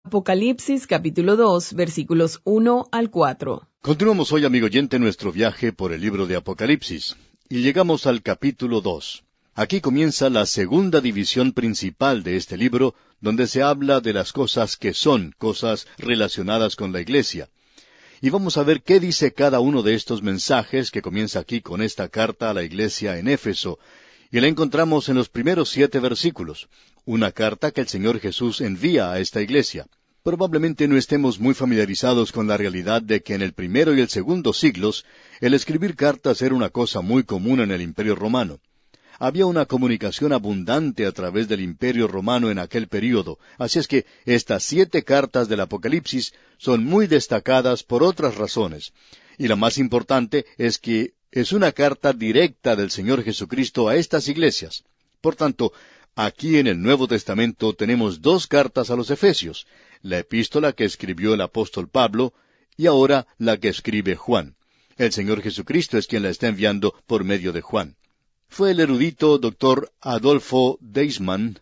Apocalipsis capítulo 2, versículos 1 al 4. Continuamos hoy, amigo oyente, nuestro viaje por el libro de Apocalipsis, y llegamos al capítulo 2. Aquí comienza la segunda división principal de este libro, donde se habla de las cosas que son, cosas relacionadas con la iglesia. Y vamos a ver qué dice cada uno de estos mensajes que comienza aquí con esta carta a la iglesia en Éfeso, y la encontramos en los primeros 7 versículos, una carta que el Señor Jesús envía a esta iglesia. Probablemente no estemos muy familiarizados con la realidad de que en el primero y el segundo siglos, el escribir cartas era una cosa muy común en el Imperio Romano. Había una comunicación abundante a través del Imperio Romano en aquel período, así es que estas 7 cartas del Apocalipsis son muy destacadas por otras razones. Y la más importante es que es una carta directa del Señor Jesucristo a estas iglesias. Por tanto, aquí en el Nuevo Testamento tenemos 2 cartas a los Efesios, la epístola que escribió el apóstol Pablo y ahora la que escribe Juan. El Señor Jesucristo es quien la está enviando por medio de Juan. Fue el erudito Dr. Adolfo Deismann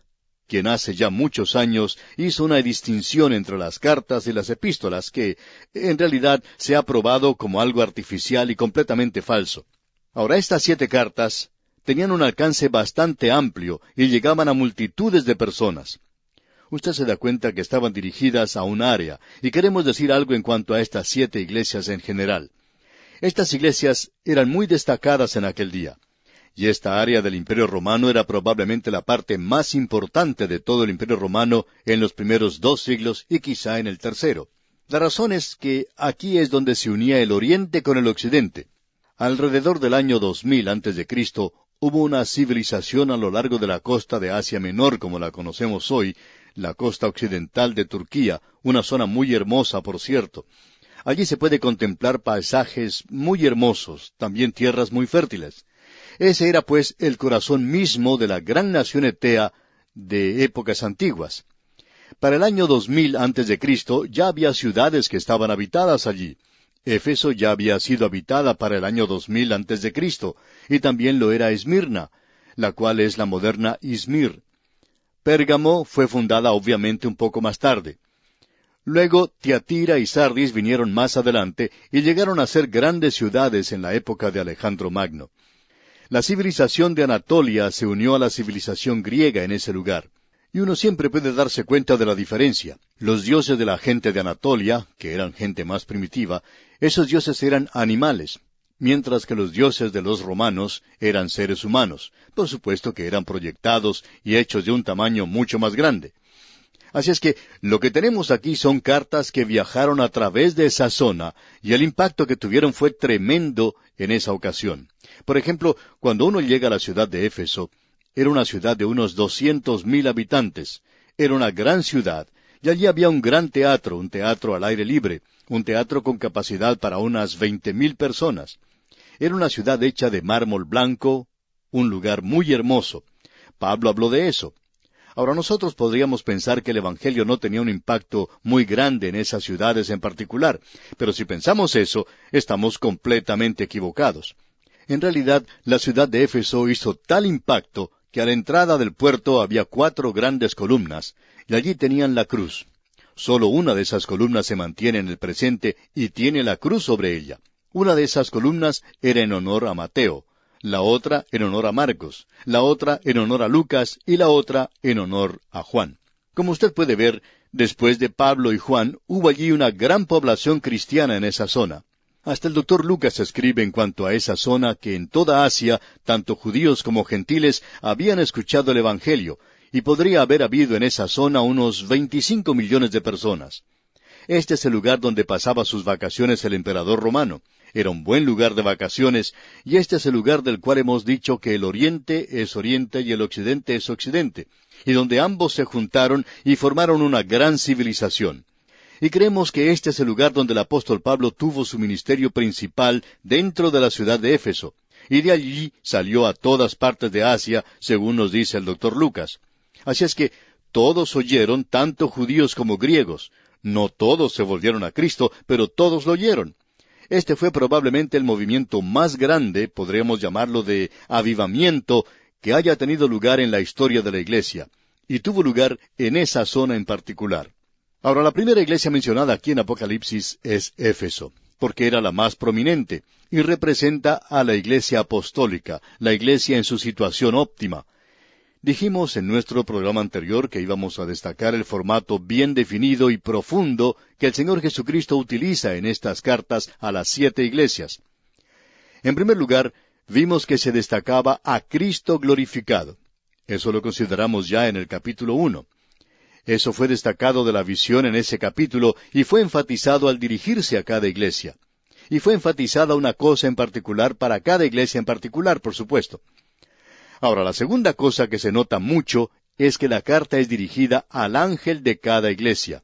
quien hace ya muchos años hizo una distinción entre las cartas y las epístolas que, en realidad, se ha probado como algo artificial y completamente falso. Ahora, estas 7 cartas tenían un alcance bastante amplio y llegaban a multitudes de personas. Usted se da cuenta que estaban dirigidas a un área, y queremos decir algo en cuanto a estas 7 iglesias en general. Estas iglesias eran muy destacadas en aquel día. Y esta área del Imperio Romano era probablemente la parte más importante de todo el Imperio Romano en los primeros 2 siglos y quizá en el tercero. La razón es que aquí es donde se unía el Oriente con el Occidente. Alrededor del año 2000 a.C., hubo una civilización a lo largo de la costa de Asia Menor, como la conocemos hoy, la costa occidental de Turquía, una zona muy hermosa, por cierto. Allí se puede contemplar paisajes muy hermosos, también tierras muy fértiles. Ese era, pues, el corazón mismo de la gran nación etea de épocas antiguas. Para el año 2000 a.C. ya había ciudades que estaban habitadas allí. Éfeso ya había sido habitada para el año 2000 a.C., y también lo era Esmirna, la cual es la moderna Izmir. Pérgamo fue fundada obviamente un poco más tarde. Luego Tiatira y Sardis vinieron más adelante y llegaron a ser grandes ciudades en la época de Alejandro Magno. La civilización de Anatolia se unió a la civilización griega en ese lugar. Y uno siempre puede darse cuenta de la diferencia. Los dioses de la gente de Anatolia, que eran gente más primitiva, esos dioses eran animales, mientras que los dioses de los romanos eran seres humanos. Por supuesto que eran proyectados y hechos de un tamaño mucho más grande. Así es que lo que tenemos aquí son cartas que viajaron a través de esa zona, y el impacto que tuvieron fue tremendo en esa ocasión. Por ejemplo, cuando uno llega a la ciudad de Éfeso, era una ciudad de unos 200,000 habitantes. Era una gran ciudad, y allí había un gran teatro, un teatro al aire libre, un teatro con capacidad para unas 20,000 personas. Era una ciudad hecha de mármol blanco, un lugar muy hermoso. Pablo habló de eso. Ahora nosotros podríamos pensar que el Evangelio no tenía un impacto muy grande en esas ciudades en particular, pero si pensamos eso, estamos completamente equivocados. En realidad, la ciudad de Éfeso hizo tal impacto que a la entrada del puerto había 4 grandes columnas, y allí tenían la cruz. Solo una de esas columnas se mantiene en el presente y tiene la cruz sobre ella. Una de esas columnas era en honor a Mateo, la otra en honor a Marcos, la otra en honor a Lucas y la otra en honor a Juan. Como usted puede ver, después de Pablo y Juan, hubo allí una gran población cristiana en esa zona. Hasta el Dr. Lucas escribe en cuanto a esa zona que en toda Asia, tanto judíos como gentiles habían escuchado el Evangelio, y podría haber habido en esa zona unos 25 millones de personas. Este es el lugar donde pasaba sus vacaciones el emperador romano. Era un buen lugar de vacaciones, y este es el lugar del cual hemos dicho que el oriente es oriente y el occidente es occidente, y donde ambos se juntaron y formaron una gran civilización. Y creemos que este es el lugar donde el apóstol Pablo tuvo su ministerio principal dentro de la ciudad de Éfeso, y de allí salió a todas partes de Asia, según nos dice el Dr. Lucas. Así es que todos oyeron, tanto judíos como griegos. No todos se volvieron a Cristo, pero todos lo oyeron. Este fue probablemente el movimiento más grande, podríamos llamarlo de avivamiento, que haya tenido lugar en la historia de la Iglesia, y tuvo lugar en esa zona en particular. Ahora, la primera iglesia mencionada aquí en Apocalipsis es Éfeso, porque era la más prominente, y representa a la iglesia apostólica, la iglesia en su situación óptima. Dijimos en nuestro programa anterior que íbamos a destacar el formato bien definido y profundo que el Señor Jesucristo utiliza en estas cartas a las 7 iglesias. En primer lugar, vimos que se destacaba a Cristo glorificado. Eso lo consideramos ya en el capítulo 1. Eso fue destacado de la visión en ese capítulo y fue enfatizado al dirigirse a cada iglesia. Y fue enfatizada una cosa en particular para cada iglesia en particular, por supuesto. Ahora, la segunda cosa que se nota mucho es que la carta es dirigida al ángel de cada iglesia.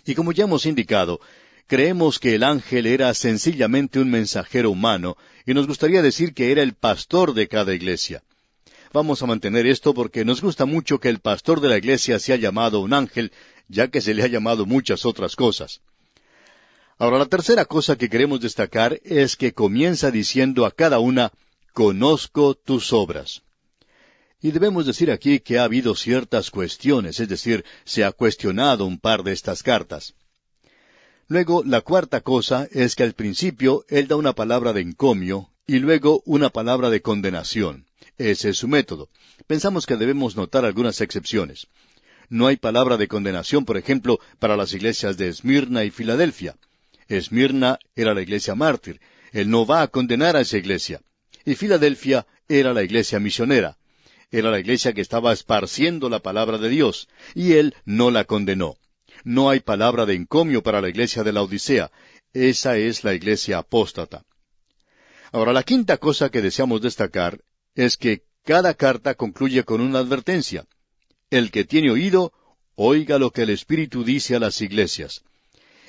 Y como ya hemos indicado, creemos que el ángel era sencillamente un mensajero humano, y nos gustaría decir que era el pastor de cada iglesia. Vamos a mantener esto porque nos gusta mucho que el pastor de la iglesia sea llamado un ángel, ya que se le ha llamado muchas otras cosas. Ahora, la tercera cosa que queremos destacar es que comienza diciendo a cada una, «Conozco tus obras». Y debemos decir aquí que ha habido ciertas cuestiones, es decir, se ha cuestionado un par de estas cartas. Luego, la cuarta cosa es que al principio él da una palabra de encomio y luego una palabra de condenación. Ese es su método. Pensamos que debemos notar algunas excepciones. No hay palabra de condenación, por ejemplo, para las iglesias de Esmirna y Filadelfia. Esmirna era la iglesia mártir. Él no va a condenar a esa iglesia. Y Filadelfia era la iglesia misionera. Era la iglesia que estaba esparciendo la palabra de Dios. Y él no la condenó. No hay palabra de encomio para la iglesia de la Odisea. Esa es la iglesia apóstata. Ahora, la quinta cosa que deseamos destacar es que cada carta concluye con una advertencia. El que tiene oído, oiga lo que el Espíritu dice a las iglesias.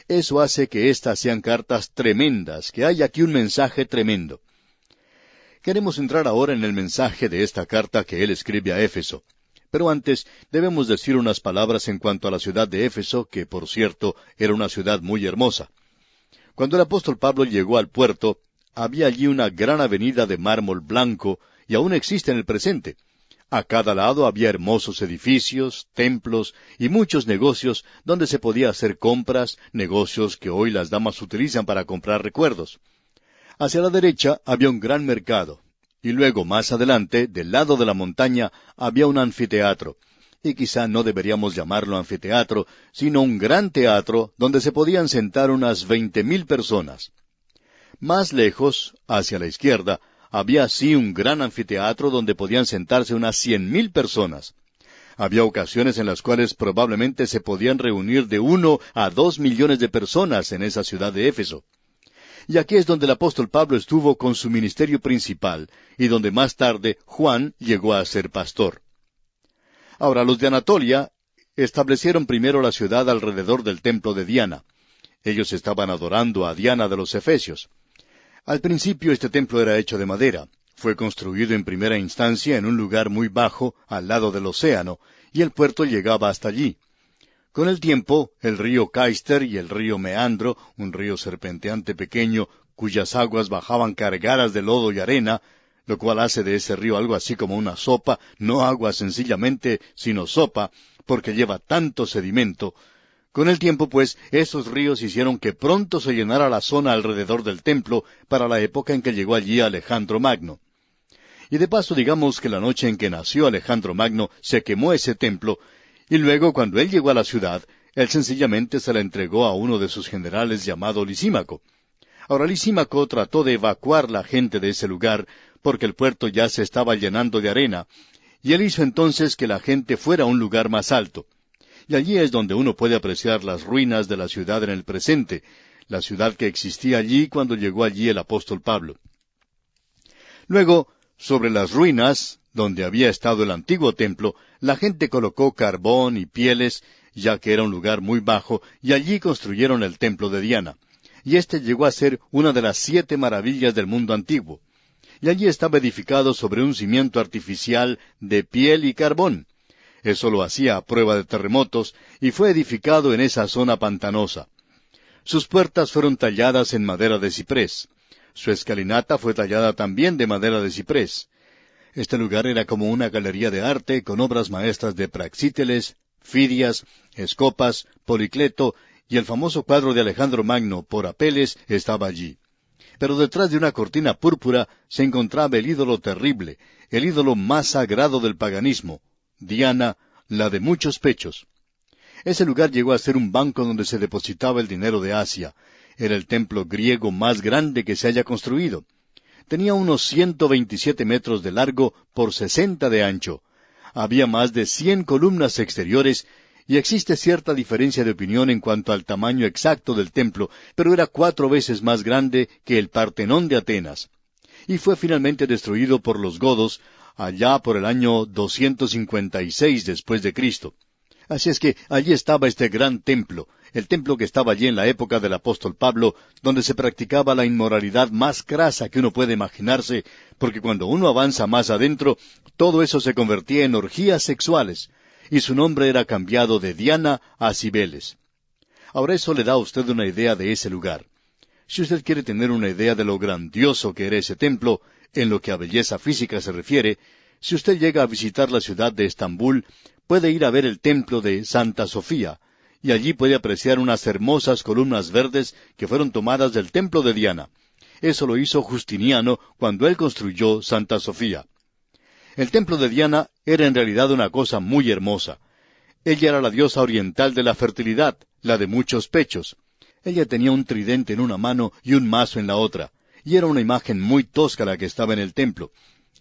Eso hace que éstas sean cartas tremendas, que hay aquí un mensaje tremendo. Queremos entrar ahora en el mensaje de esta carta que él escribe a Éfeso. Pero antes debemos decir unas palabras en cuanto a la ciudad de Éfeso, que por cierto era una ciudad muy hermosa. Cuando el apóstol Pablo llegó al puerto, había allí una gran avenida de mármol blanco, y aún existe en el presente. A cada lado había hermosos edificios, templos y muchos negocios donde se podía hacer compras, negocios que hoy las damas utilizan para comprar recuerdos. Hacia la derecha había un gran mercado, y luego más adelante, del lado de la montaña, había un anfiteatro. Y quizá no deberíamos llamarlo anfiteatro, sino un gran teatro donde se podían sentar unas 20,000 personas. Más lejos, hacia la izquierda, había así un gran anfiteatro donde podían sentarse unas 100,000 personas. Había ocasiones en las cuales probablemente se podían reunir de 1 a 2 millones de personas en esa ciudad de Éfeso. Y aquí es donde el apóstol Pablo estuvo con su ministerio principal, y donde más tarde Juan llegó a ser pastor. Ahora, los de Anatolia establecieron primero la ciudad alrededor del templo de Diana. Ellos estaban adorando a Diana de los Efesios. Al principio este templo era hecho de madera. Fue construido en primera instancia en un lugar muy bajo, al lado del océano, y el puerto llegaba hasta allí. Con el tiempo, el río Caister y el río Meandro, un río serpenteante pequeño, cuyas aguas bajaban cargadas de lodo y arena, lo cual hace de ese río algo así como una sopa, no agua sencillamente, sino sopa, porque lleva tanto sedimento. Con el tiempo, pues, esos ríos hicieron que pronto se llenara la zona alrededor del templo para la época en que llegó allí Alejandro Magno. Y de paso digamos que la noche en que nació Alejandro Magno se quemó ese templo, y luego cuando él llegó a la ciudad, él sencillamente se la entregó a uno de sus generales llamado Lisímaco. Ahora Lisímaco trató de evacuar la gente de ese lugar, porque el puerto ya se estaba llenando de arena, y él hizo entonces que la gente fuera a un lugar más alto. Y allí es donde uno puede apreciar las ruinas de la ciudad en el presente, la ciudad que existía allí cuando llegó allí el apóstol Pablo. Luego, sobre las ruinas, donde había estado el antiguo templo, la gente colocó carbón y pieles, ya que era un lugar muy bajo, y allí construyeron el templo de Diana. Y este llegó a ser una de las 7 maravillas del mundo antiguo. Y allí estaba edificado sobre un cimiento artificial de piel y carbón. Eso lo hacía a prueba de terremotos, y fue edificado en esa zona pantanosa. Sus puertas fueron talladas en madera de ciprés. Su escalinata fue tallada también de madera de ciprés. Este lugar era como una galería de arte con obras maestras de Praxíteles, Fidias, Escopas, Policleto y el famoso cuadro de Alejandro Magno por Apeles estaba allí. Pero detrás de una cortina púrpura se encontraba el ídolo terrible, el ídolo más sagrado del paganismo, Diana, la de muchos pechos. Ese lugar llegó a ser un banco donde se depositaba el dinero de Asia. Era el templo griego más grande que se haya construido. Tenía unos 127 metros de largo por 60 de ancho. Había más de 100 columnas exteriores y existe cierta diferencia de opinión en cuanto al tamaño exacto del templo, pero era 4 veces más grande que el Partenón de Atenas. Y fue finalmente destruido por los godos allá por el año 256 después de Cristo. Así es que allí estaba este gran templo, el templo que estaba allí en la época del apóstol Pablo, donde se practicaba la inmoralidad más crasa que uno puede imaginarse, porque cuando uno avanza más adentro, todo eso se convertía en orgías sexuales, y su nombre era cambiado de Diana a Cibeles. Ahora eso le da a usted una idea de ese lugar. Si usted quiere tener una idea de lo grandioso que era ese templo, en lo que a belleza física se refiere, si usted llega a visitar la ciudad de Estambul, puede ir a ver el templo de Santa Sofía, y allí puede apreciar unas hermosas columnas verdes que fueron tomadas del templo de Diana. Eso lo hizo Justiniano cuando él construyó Santa Sofía. El templo de Diana era en realidad una cosa muy hermosa. Ella era la diosa oriental de la fertilidad, la de muchos pechos. Ella tenía un tridente en una mano y un mazo en la otra, y era una imagen muy tosca la que estaba en el templo,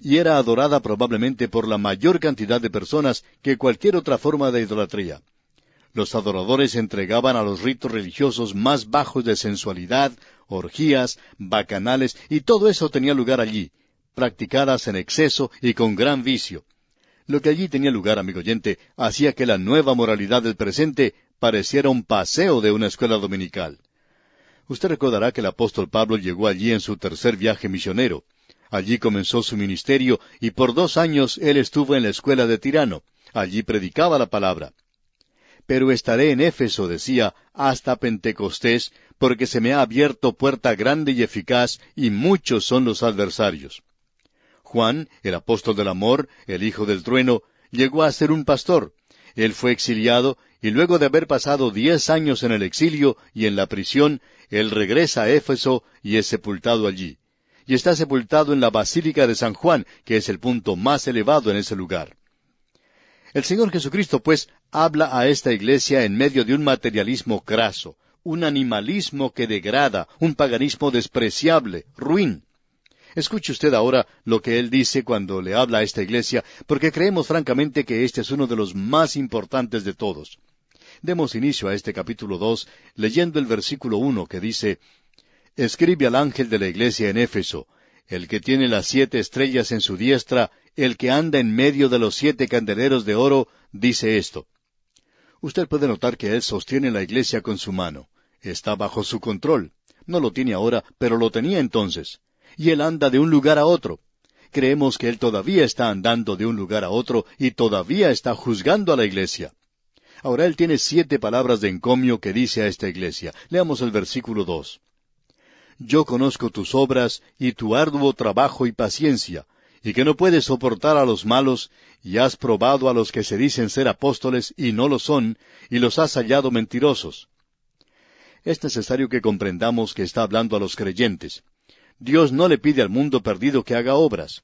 y era adorada probablemente por la mayor cantidad de personas que cualquier otra forma de idolatría. Los adoradores se entregaban a los ritos religiosos más bajos de sensualidad, orgías, bacanales, y todo eso tenía lugar allí, practicadas en exceso y con gran vicio. Lo que allí tenía lugar, amigo oyente, hacía que la nueva moralidad del presente pareciera un paseo de una escuela dominical. Usted recordará que el apóstol Pablo llegó allí en su tercer viaje misionero. Allí comenzó su ministerio y por 2 años él estuvo en la escuela de Tirano. Allí predicaba la palabra. Pero estaré en Éfeso, decía, hasta Pentecostés, porque se me ha abierto puerta grande y eficaz, y muchos son los adversarios. Juan, el apóstol del amor, el hijo del trueno, llegó a ser un pastor. Él fue exiliado, y luego de haber pasado 10 años en el exilio y en la prisión, él regresa a Éfeso y es sepultado allí. Y está sepultado en la Basílica de San Juan, que es el punto más elevado en ese lugar. El Señor Jesucristo, pues, habla a esta iglesia en medio de un materialismo craso, un animalismo que degrada, un paganismo despreciable, ruin. Escuche usted ahora lo que Él dice cuando le habla a esta iglesia, porque creemos francamente que este es uno de los más importantes de todos. Demos inicio a este capítulo 2, leyendo el versículo 1 que dice: «Escribe al ángel de la iglesia en Éfeso, el que tiene las 7 estrellas en su diestra, el que anda en medio de los 7 candeleros de oro, dice esto». Usted puede notar que Él sostiene la iglesia con su mano. Está bajo su control. No lo tiene ahora, pero lo tenía entonces. Y Él anda de un lugar a otro. Creemos que Él todavía está andando de un lugar a otro y todavía está juzgando a la iglesia. Ahora Él tiene 7 palabras de encomio que dice a esta iglesia. Leamos el versículo 2. «Yo conozco tus obras y tu arduo trabajo y paciencia, y que no puedes soportar a los malos, y has probado a los que se dicen ser apóstoles y no lo son, y los has hallado mentirosos». Es necesario que comprendamos que está hablando a los creyentes. Dios no le pide al mundo perdido que haga obras.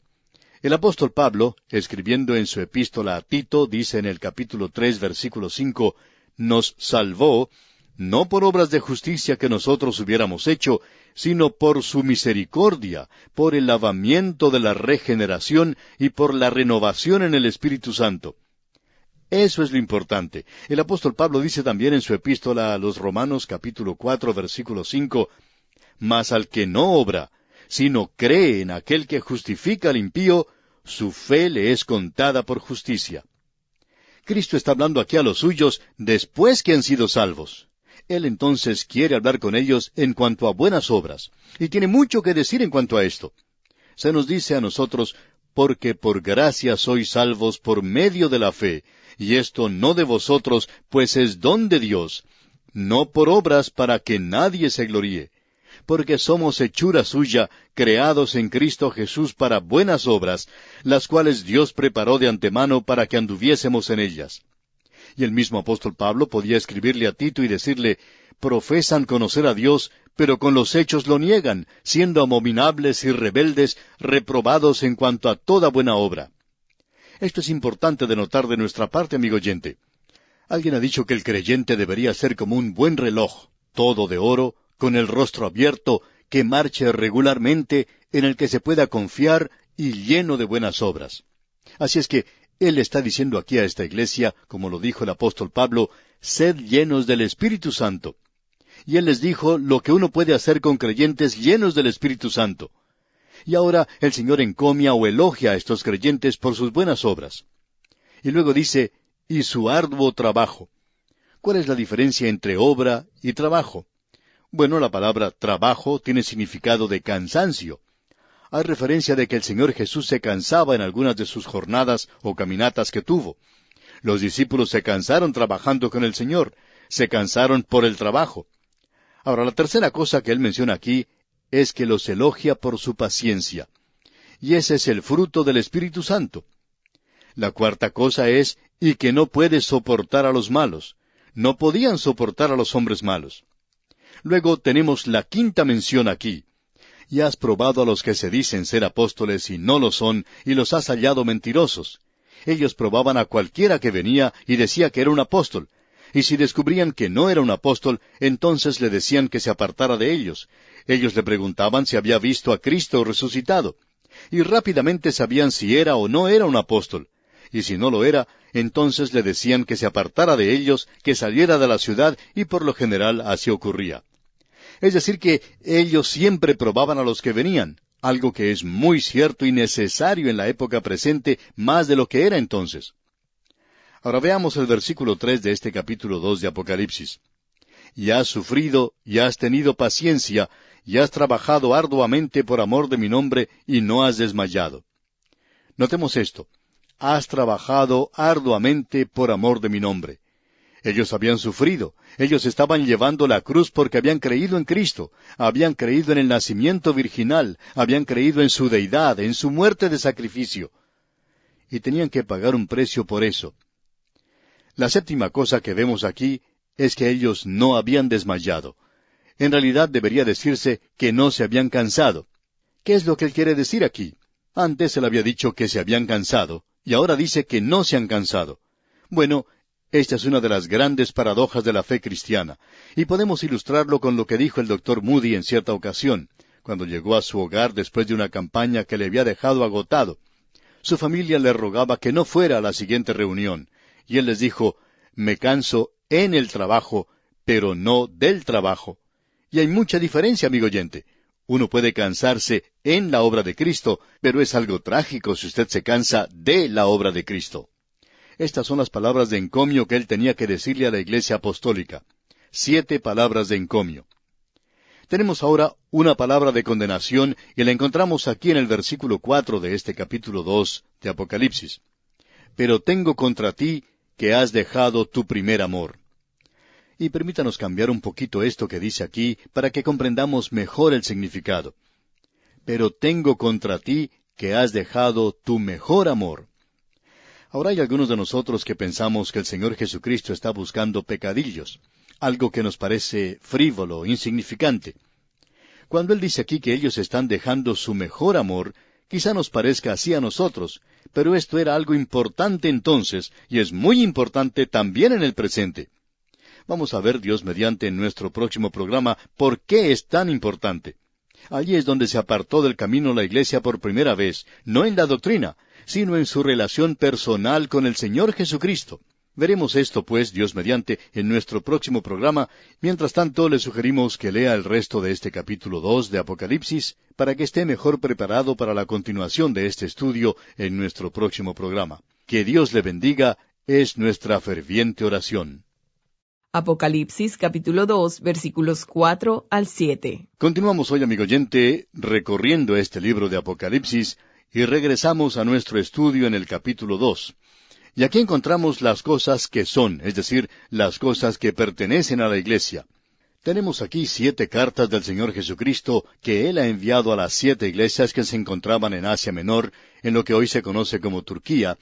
El apóstol Pablo, escribiendo en su epístola a Tito, dice en el capítulo 3, versículo 5, «Nos salvó, no por obras de justicia que nosotros hubiéramos hecho, sino por su misericordia, por el lavamiento de la regeneración y por la renovación en el Espíritu Santo». Eso es lo importante. El apóstol Pablo dice también en su epístola a los Romanos, capítulo 4, versículo 5, «Mas al que no obra, sino cree en aquel que justifica al impío, su fe le es contada por justicia». Cristo está hablando aquí a los suyos después que han sido salvos. Él entonces quiere hablar con ellos en cuanto a buenas obras, y tiene mucho que decir en cuanto a esto. Se nos dice a nosotros, «Porque por gracia sois salvos por medio de la fe, y esto no de vosotros, pues es don de Dios, no por obras para que nadie se gloríe. Porque somos hechura suya, creados en Cristo Jesús para buenas obras, las cuales Dios preparó de antemano para que anduviésemos en ellas». Y el mismo apóstol Pablo podía escribirle a Tito y decirle, profesan conocer a Dios, pero con los hechos lo niegan, siendo abominables y rebeldes, reprobados en cuanto a toda buena obra. Esto es importante de notar de nuestra parte, amigo oyente. Alguien ha dicho que el creyente debería ser como un buen reloj, todo de oro, con el rostro abierto, que marche regularmente, en el que se pueda confiar y lleno de buenas obras. Así es que él está diciendo aquí a esta iglesia, como lo dijo el apóstol Pablo, sed llenos del Espíritu Santo. Y él les dijo lo que uno puede hacer con creyentes llenos del Espíritu Santo. Y ahora el Señor encomia o elogia a estos creyentes por sus buenas obras. Y luego dice, y su arduo trabajo. ¿Cuál es la diferencia entre obra y trabajo? Bueno, la palabra trabajo tiene significado de cansancio. Hay referencia de que el Señor Jesús se cansaba en algunas de sus jornadas o caminatas que tuvo. Los discípulos se cansaron trabajando con el Señor, se cansaron por el trabajo. Ahora, la tercera cosa que él menciona aquí es que los elogia por su paciencia. Y ese es el fruto del Espíritu Santo. La cuarta cosa es, y que no puede soportar a los malos. No podían soportar a los hombres malos. Luego tenemos la quinta mención aquí. Y has probado a los que se dicen ser apóstoles y no lo son, y los has hallado mentirosos. Ellos probaban a cualquiera que venía y decía que era un apóstol. Y si descubrían que no era un apóstol, entonces le decían que se apartara de ellos. Ellos le preguntaban si había visto a Cristo resucitado. Y rápidamente sabían si era o no era un apóstol. Y si no lo era, entonces le decían que se apartara de ellos, que saliera de la ciudad, y por lo general así ocurría. Es decir, que ellos siempre probaban a los que venían, algo que es muy cierto y necesario en la época presente, más de lo que era entonces. Ahora veamos el versículo 3 de este capítulo 2 de Apocalipsis. Y has sufrido, y has tenido paciencia, y has trabajado arduamente por amor de mi nombre, y no has desmayado. Notemos esto. Has trabajado arduamente por amor de mi nombre. Ellos habían sufrido, ellos estaban llevando la cruz porque habían creído en Cristo, habían creído en el nacimiento virginal, habían creído en su deidad, en su muerte de sacrificio. Y tenían que pagar un precio por eso. La séptima cosa que vemos aquí es que ellos no habían desmayado. En realidad debería decirse que no se habían cansado. ¿Qué es lo que él quiere decir aquí? Antes él había dicho que se habían cansado, y ahora dice que no se han cansado. Bueno, esta es una de las grandes paradojas de la fe cristiana, y podemos ilustrarlo con lo que dijo el doctor Moody en cierta ocasión, cuando llegó a su hogar después de una campaña que le había dejado agotado. Su familia le rogaba que no fuera a la siguiente reunión, y él les dijo, me canso en el trabajo, pero no del trabajo. Y hay mucha diferencia, amigo oyente. Uno puede cansarse en la obra de Cristo, pero es algo trágico si usted se cansa de la obra de Cristo. Estas son las palabras de encomio que él tenía que decirle a la iglesia apostólica. 7 palabras de encomio. Tenemos ahora una palabra de condenación y la encontramos aquí en el versículo 4 de este capítulo 2 de Apocalipsis. Pero tengo contra ti que has dejado tu primer amor. Y permítanos cambiar un poquito esto que dice aquí para que comprendamos mejor el significado. Pero tengo contra ti que has dejado tu mejor amor. Ahora hay algunos de nosotros que pensamos que el Señor Jesucristo está buscando pecadillos, algo que nos parece frívolo, insignificante. Cuando Él dice aquí que ellos están dejando su mejor amor, quizá nos parezca así a nosotros, pero esto era algo importante entonces, y es muy importante también en el presente. Vamos a ver, Dios mediante, en nuestro próximo programa, por qué es tan importante. Allí es donde se apartó del camino la Iglesia por primera vez, no en la doctrina, sino en su relación personal con el Señor Jesucristo. Veremos esto, pues, Dios mediante, en nuestro próximo programa. Mientras tanto, le sugerimos que lea el resto de este capítulo 2 de Apocalipsis, para que esté mejor preparado para la continuación de este estudio en nuestro próximo programa. Que Dios le bendiga, es nuestra ferviente oración. Apocalipsis capítulo 2, versículos 4 al 7. Continuamos hoy, amigo oyente, recorriendo este libro de Apocalipsis, y regresamos a nuestro estudio en el capítulo 2. Y aquí encontramos las cosas que son, es decir, las cosas que pertenecen a la iglesia. Tenemos aquí 7 cartas del Señor Jesucristo que Él ha enviado a las 7 iglesias que se encontraban en Asia Menor, en lo que hoy se conoce como Turquía,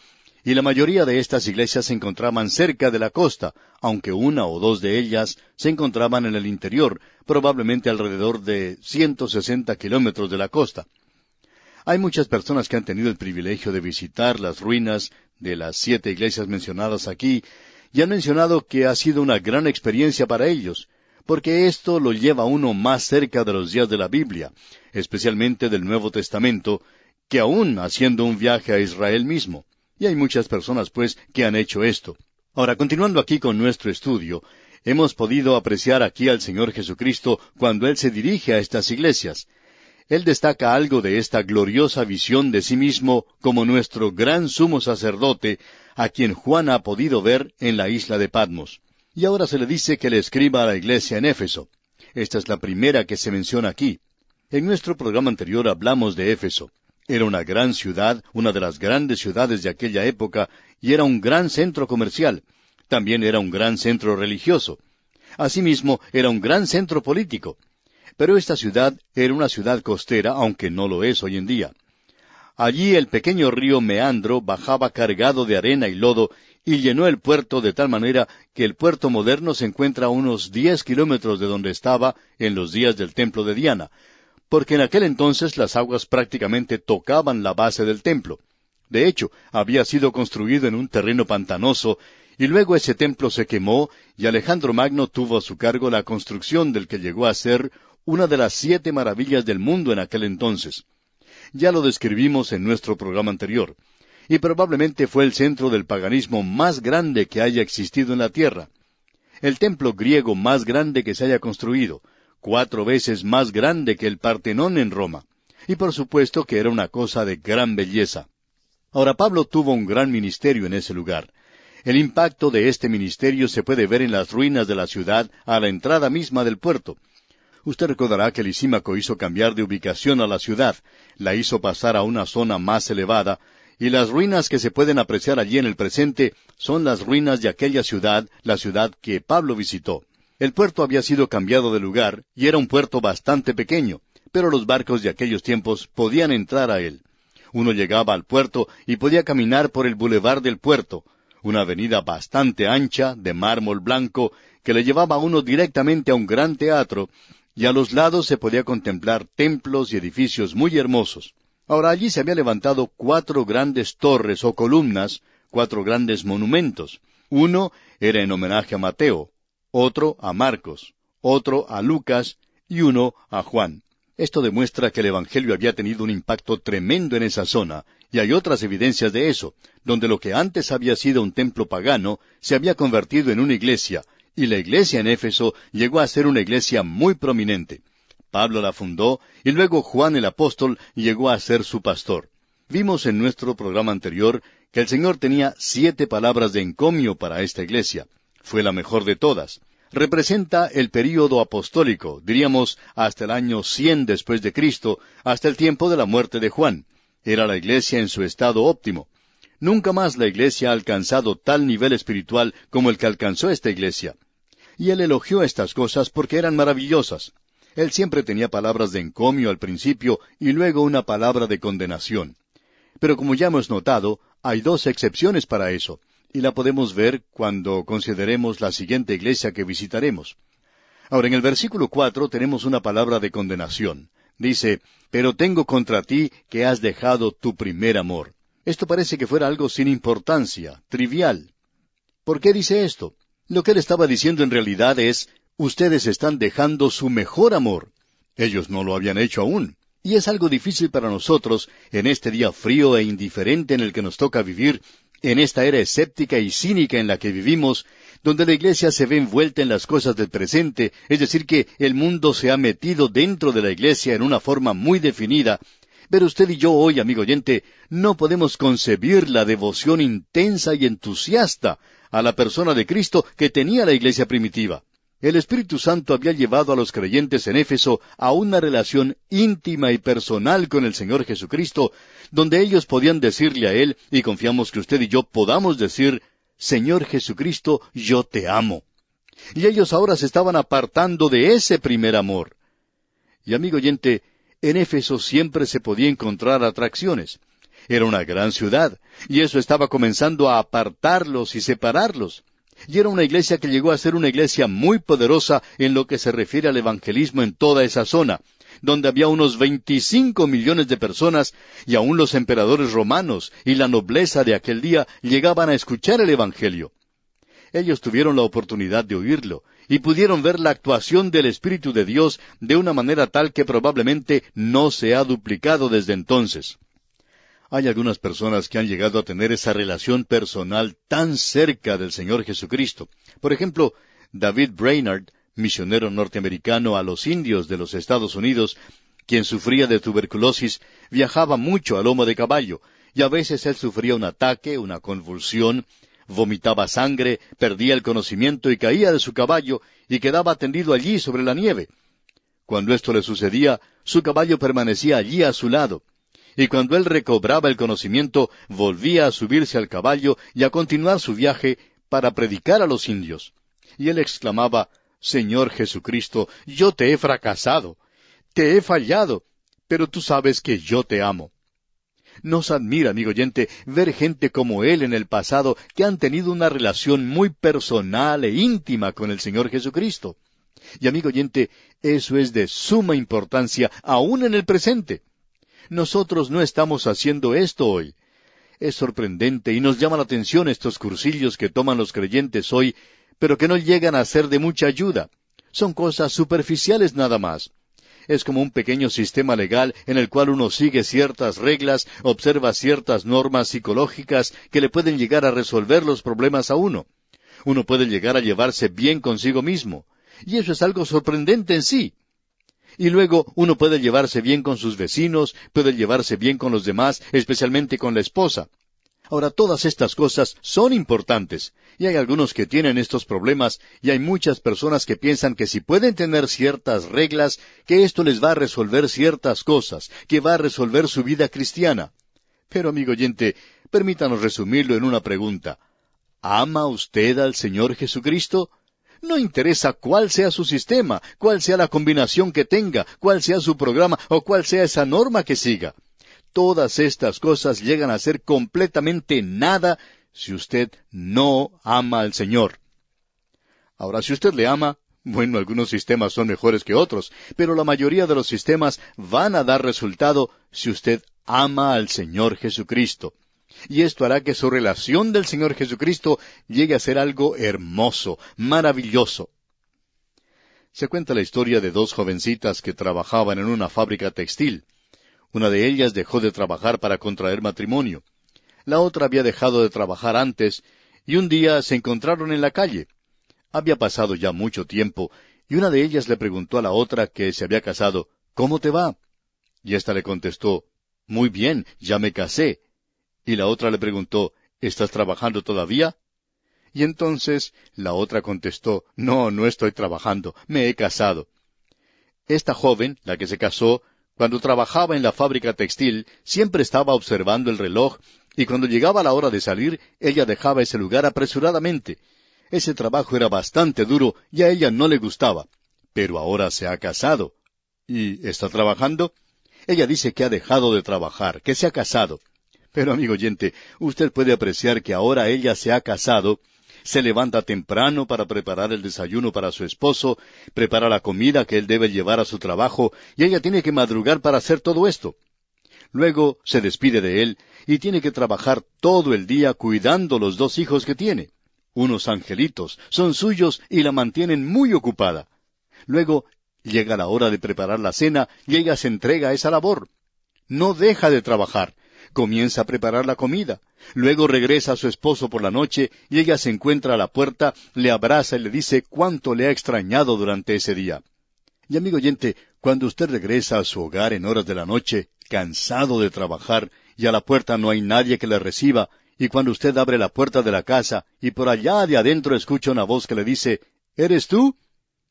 y la mayoría de estas iglesias se encontraban cerca de la costa, aunque una o dos de ellas se encontraban en el interior, probablemente alrededor de 160 kilómetros de la costa. Hay muchas personas que han tenido el privilegio de visitar las ruinas de las 7 iglesias mencionadas aquí, y han mencionado que ha sido una gran experiencia para ellos, porque esto lo lleva a uno más cerca de los días de la Biblia, especialmente del Nuevo Testamento, que aún haciendo un viaje a Israel mismo. Y hay muchas personas, pues, que han hecho esto. Ahora, continuando aquí con nuestro estudio, hemos podido apreciar aquí al Señor Jesucristo cuando Él se dirige a estas iglesias. Él destaca algo de esta gloriosa visión de sí mismo como nuestro gran sumo sacerdote, a quien Juan ha podido ver en la isla de Patmos. Y ahora se le dice que le escriba a la iglesia en Éfeso. Esta es la primera que se menciona aquí. En nuestro programa anterior hablamos de Éfeso. Era una gran ciudad, una de las grandes ciudades de aquella época, y era un gran centro comercial. También era un gran centro religioso. Asimismo, era un gran centro político. Pero esta ciudad era una ciudad costera, aunque no lo es hoy en día. Allí el pequeño río Meandro bajaba cargado de arena y lodo y llenó el puerto de tal manera que el puerto moderno se encuentra a unos 10 kilómetros de donde estaba en los días del templo de Diana, porque en aquel entonces las aguas prácticamente tocaban la base del templo. De hecho, había sido construido en un terreno pantanoso, y luego ese templo se quemó, y Alejandro Magno tuvo a su cargo la construcción del que llegó a ser una de las 7 maravillas del mundo en aquel entonces. Ya lo describimos en nuestro programa anterior, y probablemente fue el centro del paganismo más grande que haya existido en la tierra. El templo griego más grande que se haya construido, 4 veces más grande que el Partenón en Roma. Y por supuesto que era una cosa de gran belleza. Ahora, Pablo tuvo un gran ministerio en ese lugar. El impacto de este ministerio se puede ver en las ruinas de la ciudad a la entrada misma del puerto. Usted recordará que Lisímaco hizo cambiar de ubicación a la ciudad, la hizo pasar a una zona más elevada, y las ruinas que se pueden apreciar allí en el presente son las ruinas de aquella ciudad, la ciudad que Pablo visitó. El puerto había sido cambiado de lugar, y era un puerto bastante pequeño, pero los barcos de aquellos tiempos podían entrar a él. Uno llegaba al puerto y podía caminar por el bulevar del puerto, una avenida bastante ancha, de mármol blanco, que le llevaba a uno directamente a un gran teatro, y a los lados se podía contemplar templos y edificios muy hermosos. Ahora allí se había levantado 4 grandes torres o columnas, 4 grandes monumentos. Uno era en homenaje a Mateo, otro a Marcos, otro a Lucas y uno a Juan. Esto demuestra que el Evangelio había tenido un impacto tremendo en esa zona, y hay otras evidencias de eso, donde lo que antes había sido un templo pagano se había convertido en una iglesia, y la iglesia en Éfeso llegó a ser una iglesia muy prominente. Pablo la fundó, y luego Juan el apóstol llegó a ser su pastor. Vimos en nuestro programa anterior que el Señor tenía 7 palabras de encomio para esta iglesia. Fue la mejor de todas. Representa el período apostólico, diríamos hasta el año 100 después de Cristo, hasta el tiempo de la muerte de Juan. Era la iglesia en su estado óptimo. Nunca más la iglesia ha alcanzado tal nivel espiritual como el que alcanzó esta iglesia. Y él elogió estas cosas porque eran maravillosas. Él siempre tenía palabras de encomio al principio y luego una palabra de condenación. Pero como ya hemos notado, hay 2 excepciones para eso, y la podemos ver cuando consideremos la siguiente iglesia que visitaremos. Ahora, en el versículo 4 tenemos una palabra de condenación. Dice, pero tengo contra ti que has dejado tu primer amor. Esto parece que fuera algo sin importancia, trivial. ¿Por qué dice esto? Lo que él estaba diciendo en realidad es, ustedes están dejando su mejor amor. Ellos no lo habían hecho aún. Y es algo difícil para nosotros, en este día frío e indiferente en el que nos toca vivir, en esta era escéptica y cínica en la que vivimos, donde la iglesia se ve envuelta en las cosas del presente, es decir, que el mundo se ha metido dentro de la iglesia en una forma muy definida. Pero usted y yo hoy, amigo oyente, no podemos concebir la devoción intensa y entusiasta a la persona de Cristo que tenía la iglesia primitiva. El Espíritu Santo había llevado a los creyentes en Éfeso a una relación íntima y personal con el Señor Jesucristo, donde ellos podían decirle a Él, y confiamos que usted y yo podamos decir, Señor Jesucristo, yo te amo. Y ellos ahora se estaban apartando de ese primer amor. Y amigo oyente, en Éfeso siempre se podía encontrar atracciones. Era una gran ciudad, y eso estaba comenzando a apartarlos y separarlos. Y era una iglesia que llegó a ser una iglesia muy poderosa en lo que se refiere al evangelismo en toda esa zona, donde había unos 25 millones de personas, y aún los emperadores romanos y la nobleza de aquel día llegaban a escuchar el evangelio. Ellos tuvieron la oportunidad de oírlo, y pudieron ver la actuación del Espíritu de Dios de una manera tal que probablemente no se ha duplicado desde entonces. Hay algunas personas que han llegado a tener esa relación personal tan cerca del Señor Jesucristo. Por ejemplo, David Brainerd, misionero norteamericano a los indios de los Estados Unidos, quien sufría de tuberculosis, viajaba mucho a lomo de caballo, y a veces él sufría un ataque, una convulsión, vomitaba sangre, perdía el conocimiento y caía de su caballo y quedaba tendido allí sobre la nieve. Cuando esto le sucedía, su caballo permanecía allí a su lado. Y cuando él recobraba el conocimiento, volvía a subirse al caballo y a continuar su viaje para predicar a los indios. Y él exclamaba, «Señor Jesucristo, yo te he fracasado, te he fallado, pero tú sabes que yo te amo». Nos admira, amigo oyente, ver gente como él en el pasado que han tenido una relación muy personal e íntima con el Señor Jesucristo. Y amigo oyente, eso es de suma importancia aún en el presente. Nosotros no estamos haciendo esto hoy. Es sorprendente y nos llama la atención estos cursillos que toman los creyentes hoy, pero que no llegan a ser de mucha ayuda. Son cosas superficiales nada más. Es como un pequeño sistema legal en el cual uno sigue ciertas reglas, observa ciertas normas psicológicas que le pueden llegar a resolver los problemas a uno. Uno puede llegar a llevarse bien consigo mismo. Y eso es algo sorprendente en sí. Y luego uno puede llevarse bien con sus vecinos, puede llevarse bien con los demás, especialmente con la esposa. Ahora, todas estas cosas son importantes, y hay algunos que tienen estos problemas, y hay muchas personas que piensan que si pueden tener ciertas reglas, que esto les va a resolver ciertas cosas, que va a resolver su vida cristiana. Pero, amigo oyente, permítanos resumirlo en una pregunta. ¿Ama usted al Señor Jesucristo? No interesa cuál sea su sistema, cuál sea la combinación que tenga, cuál sea su programa o cuál sea esa norma que siga. Todas estas cosas llegan a ser completamente nada si usted no ama al Señor. Ahora, si usted le ama, bueno, algunos sistemas son mejores que otros, pero la mayoría de los sistemas van a dar resultado si usted ama al Señor Jesucristo. Y esto hará que su relación del Señor Jesucristo llegue a ser algo hermoso, maravilloso. Se cuenta la historia de dos jovencitas que trabajaban en una fábrica textil. Una de ellas dejó de trabajar para contraer matrimonio. La otra había dejado de trabajar antes, y un día se encontraron en la calle. Había pasado ya mucho tiempo, y una de ellas le preguntó a la otra que se había casado, «¿Cómo te va?» Y ésta le contestó, «Muy bien, ya me casé». Y la otra le preguntó, «¿Estás trabajando todavía?» Y entonces la otra contestó, «No, no estoy trabajando, me he casado». Esta joven, la que se casó, cuando trabajaba en la fábrica textil, siempre estaba observando el reloj, y cuando llegaba la hora de salir, ella dejaba ese lugar apresuradamente. Ese trabajo era bastante duro y a ella no le gustaba. Pero ahora se ha casado. ¿Y está trabajando? Ella dice que ha dejado de trabajar, que se ha casado. Pero, amigo oyente, usted puede apreciar que ahora ella se ha casado, se levanta temprano para preparar el desayuno para su esposo, prepara la comida que él debe llevar a su trabajo, y ella tiene que madrugar para hacer todo esto. Luego se despide de él, y tiene que trabajar todo el día cuidando los dos hijos que tiene. Unos angelitos, son suyos y la mantienen muy ocupada. Luego llega la hora de preparar la cena, y ella se entrega a esa labor. No deja de trabajar. Comienza a preparar la comida. Luego regresa a su esposo por la noche y ella se encuentra a la puerta, le abraza y le dice cuánto le ha extrañado durante ese día. Y amigo oyente, cuando usted regresa a su hogar en horas de la noche, cansado de trabajar, y a la puerta no hay nadie que le reciba, y cuando usted abre la puerta de la casa y por allá de adentro escucha una voz que le dice, ¿eres tú?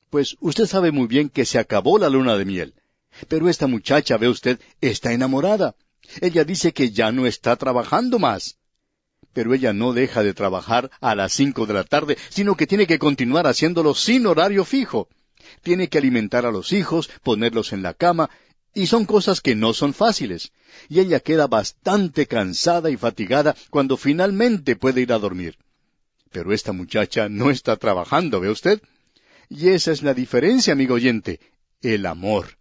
Pues usted sabe muy bien que se acabó la luna de miel. Pero esta muchacha, ve usted, está enamorada. Ella dice que ya no está trabajando más. Pero ella no deja de trabajar a las 5 de la tarde, sino que tiene que continuar haciéndolo sin horario fijo. Tiene que alimentar a los hijos, ponerlos en la cama, Y son cosas que no son fáciles. Y ella queda bastante cansada y fatigada cuando finalmente puede ir a dormir. Pero esta muchacha no está trabajando, ¿ve usted? Y esa es la diferencia, amigo oyente, el amor.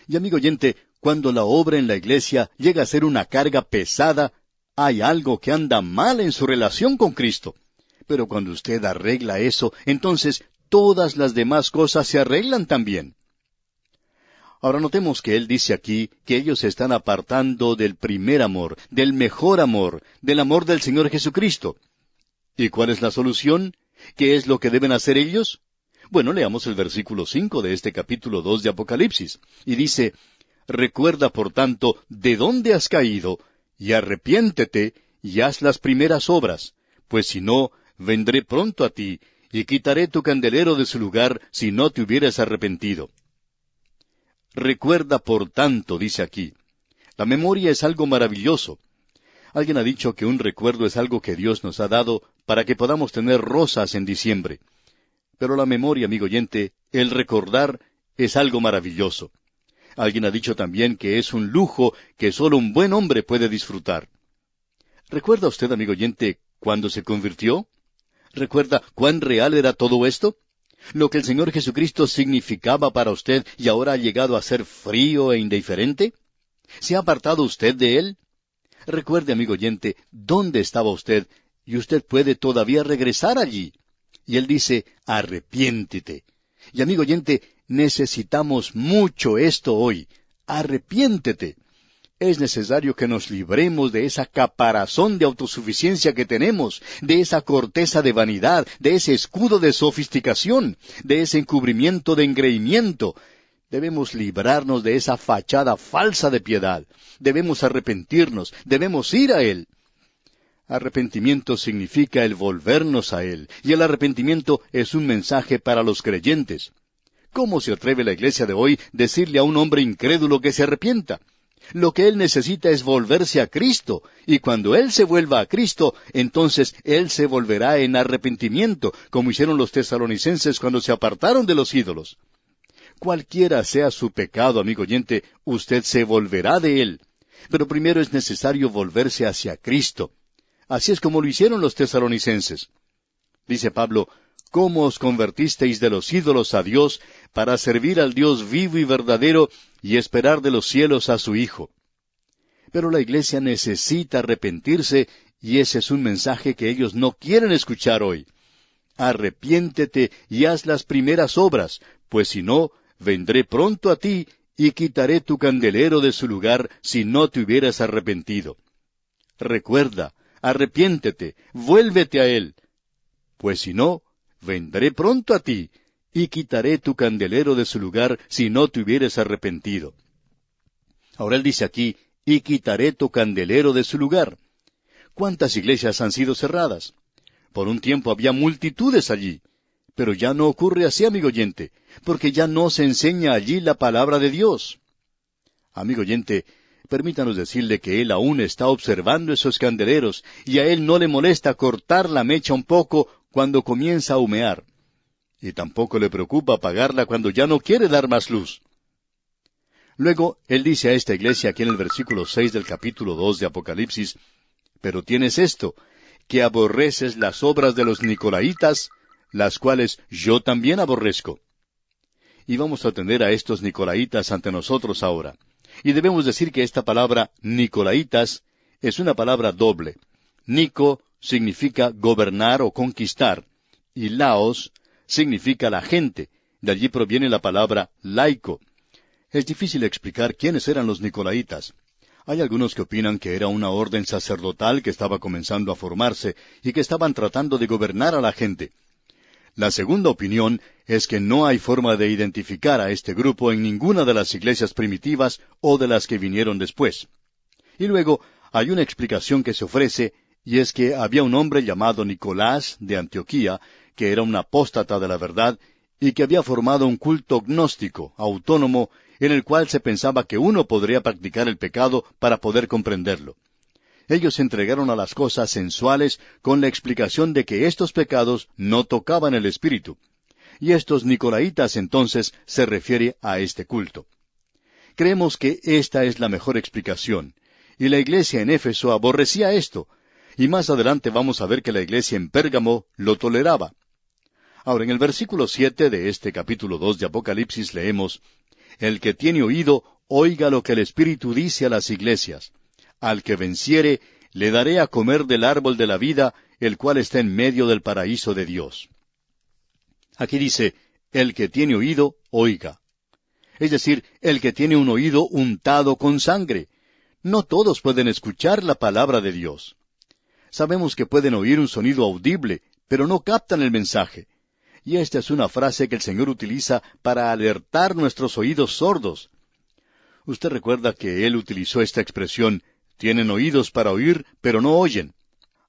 Y amigo oyente, cuando la obra en la iglesia llega a ser una carga pesada, hay algo que anda mal en su relación con Cristo. Pero cuando usted arregla eso, entonces todas las demás cosas se arreglan también. Ahora notemos que él dice aquí que ellos se están apartando del primer amor, del mejor amor, del amor del Señor Jesucristo. ¿Y cuál es la solución? ¿Qué es lo que deben hacer ellos? Bueno, leamos el versículo 5 de este capítulo 2 de Apocalipsis. Y dice, recuerda por tanto de dónde has caído, y arrepiéntete, y haz las primeras obras, pues si no, vendré pronto a ti, y quitaré tu candelero de su lugar, si no te hubieras arrepentido. Recuerda por tanto, dice aquí. La memoria es algo maravilloso. Alguien ha dicho que un recuerdo es algo que Dios nos ha dado para que podamos tener rosas en diciembre. Pero la memoria, amigo oyente, el recordar es algo maravilloso. Alguien ha dicho también que es un lujo que solo un buen hombre puede disfrutar. ¿Recuerda usted, amigo oyente, cuándo se convirtió? ¿Recuerda cuán real era todo esto? ¿Lo que el Señor Jesucristo significaba para usted y ahora ha llegado a ser frío e indiferente? ¿Se ha apartado usted de Él? Recuerde, amigo oyente, dónde estaba usted, y usted puede todavía regresar allí. Y Él dice, arrepiéntete. Y amigo oyente, necesitamos mucho esto hoy. Arrepiéntete. Es necesario que nos libremos de esa caparazón de autosuficiencia que tenemos, de esa corteza de vanidad, de ese escudo de sofisticación, de ese encubrimiento de engreimiento. Debemos librarnos de esa fachada falsa de piedad. Debemos arrepentirnos, debemos ir a Él. Arrepentimiento significa el volvernos a Él, y el arrepentimiento es un mensaje para los creyentes. ¿Cómo se atreve la iglesia de hoy decirle a un hombre incrédulo que se arrepienta? Lo que él necesita es volverse a Cristo, y cuando él se vuelva a Cristo, entonces él se volverá en arrepentimiento, como hicieron los tesalonicenses cuando se apartaron de los ídolos. Cualquiera sea su pecado, amigo oyente, usted se volverá de él. Pero primero es necesario volverse hacia Cristo. Así es como lo hicieron los tesalonicenses. Dice Pablo, ¿cómo os convertisteis de los ídolos a Dios para servir al Dios vivo y verdadero y esperar de los cielos a su Hijo? Pero la iglesia necesita arrepentirse y ese es un mensaje que ellos no quieren escuchar hoy. Arrepiéntete y haz las primeras obras, pues si no, vendré pronto a ti y quitaré tu candelero de su lugar si no te hubieras arrepentido. Recuerda, arrepiéntete, vuélvete a Él, pues si no, vendré pronto a ti, y quitaré tu candelero de su lugar si no te hubieras arrepentido. Ahora él dice aquí, y quitaré tu candelero de su lugar. ¿Cuántas iglesias han sido cerradas? Por un tiempo había multitudes allí, pero ya no ocurre así, amigo oyente, porque ya no se enseña allí la palabra de Dios. Amigo oyente, permítanos decirle que él aún está observando esos candeleros, y a él no le molesta cortar la mecha un poco cuando comienza a humear. Y tampoco le preocupa apagarla cuando ya no quiere dar más luz. Luego, él dice a esta iglesia aquí en el versículo 6 del capítulo 2 de Apocalipsis, pero tienes esto, que aborreces las obras de los nicolaitas, las cuales yo también aborrezco. Y vamos a tener a estos nicolaitas ante nosotros ahora. Y debemos decir que esta palabra nicolaitas es una palabra doble. Nico significa gobernar o conquistar, y laos significa la gente. De allí proviene la palabra laico. Es difícil explicar quiénes eran los nicolaitas. Hay algunos que opinan que era una orden sacerdotal que estaba comenzando a formarse y que estaban tratando de gobernar a la gente. La segunda opinión es que no hay forma de identificar a este grupo en ninguna de las iglesias primitivas o de las que vinieron después. Y luego hay una explicación que se ofrece, y es que había un hombre llamado Nicolás de Antioquía, que era un apóstata de la verdad, y que había formado un culto gnóstico, autónomo, en el cual se pensaba que uno podría practicar el pecado para poder comprenderlo. Ellos se entregaron a las cosas sensuales con la explicación de que estos pecados no tocaban el espíritu. Y estos nicolaitas entonces se refiere a este culto. Creemos que esta es la mejor explicación. Y la iglesia en Éfeso aborrecía esto. Y más adelante vamos a ver que la iglesia en Pérgamo lo toleraba. Ahora, en el versículo 7 de este capítulo 2 de Apocalipsis leemos, «El que tiene oído, oiga lo que el Espíritu dice a las iglesias. Al que venciere, le daré a comer del árbol de la vida, el cual está en medio del paraíso de Dios». Aquí dice, «El que tiene oído, oiga». Es decir, el que tiene un oído untado con sangre. No todos pueden escuchar la palabra de Dios. Sabemos que pueden oír un sonido audible, pero no captan el mensaje. Y esta es una frase que el Señor utiliza para alertar nuestros oídos sordos. Usted recuerda que Él utilizó esta expresión, tienen oídos para oír, pero no oyen.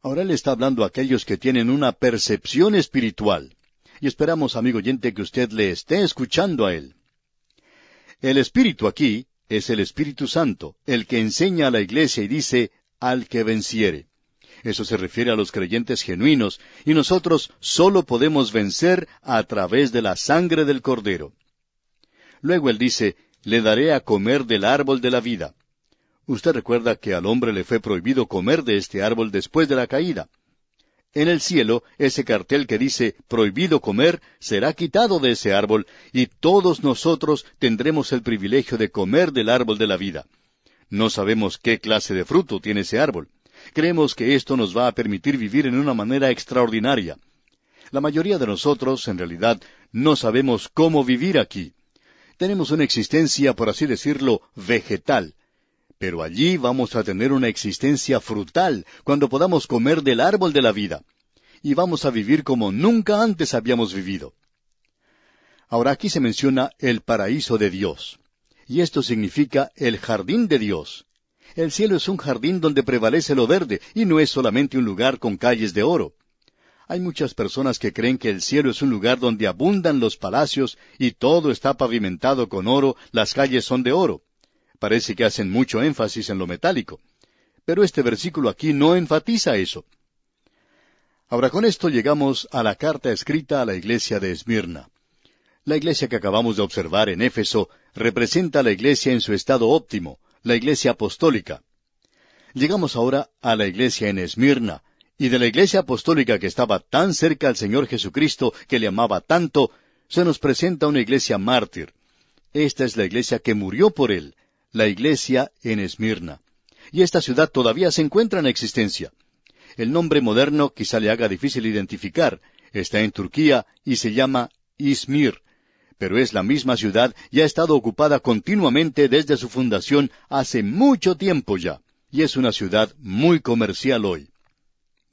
Ahora Él está hablando a aquellos que tienen una percepción espiritual. Y esperamos, amigo oyente, que usted le esté escuchando a Él. El Espíritu aquí es el Espíritu Santo, el que enseña a la iglesia y dice, al que venciere. Eso se refiere a los creyentes genuinos, y nosotros solo podemos vencer a través de la sangre del Cordero. Luego Él dice, le daré a comer del árbol de la vida. Usted recuerda que al hombre le fue prohibido comer de este árbol después de la caída. En el cielo, ese cartel que dice, prohibido comer, será quitado de ese árbol, y todos nosotros tendremos el privilegio de comer del árbol de la vida. No sabemos qué clase de fruto tiene ese árbol. Creemos que esto nos va a permitir vivir en una manera extraordinaria. La mayoría de nosotros, en realidad, no sabemos cómo vivir aquí. Tenemos una existencia, por así decirlo, vegetal. Pero allí vamos a tener una existencia frutal, cuando podamos comer del árbol de la vida. Y vamos a vivir como nunca antes habíamos vivido. Ahora aquí se menciona el paraíso de Dios. Y esto significa el jardín de Dios. El cielo es un jardín donde prevalece lo verde, y no es solamente un lugar con calles de oro. Hay muchas personas que creen que el cielo es un lugar donde abundan los palacios, y todo está pavimentado con oro, las calles son de oro. Parece que hacen mucho énfasis en lo metálico. Pero este versículo aquí no enfatiza eso. Ahora con esto llegamos a la carta escrita a la iglesia de Esmirna. La iglesia que acabamos de observar en Éfeso representa a la iglesia en su estado óptimo, la iglesia apostólica. Llegamos ahora a la iglesia en Esmirna, y de la iglesia apostólica que estaba tan cerca al Señor Jesucristo, que le amaba tanto, se nos presenta una iglesia mártir. Esta es la iglesia que murió por Él, la iglesia en Esmirna. Y esta ciudad todavía se encuentra en existencia. El nombre moderno quizá le haga difícil identificar. Está en Turquía y se llama Izmir. Pero es la misma ciudad y ha estado ocupada continuamente desde su fundación hace mucho tiempo ya. Y es una ciudad muy comercial hoy.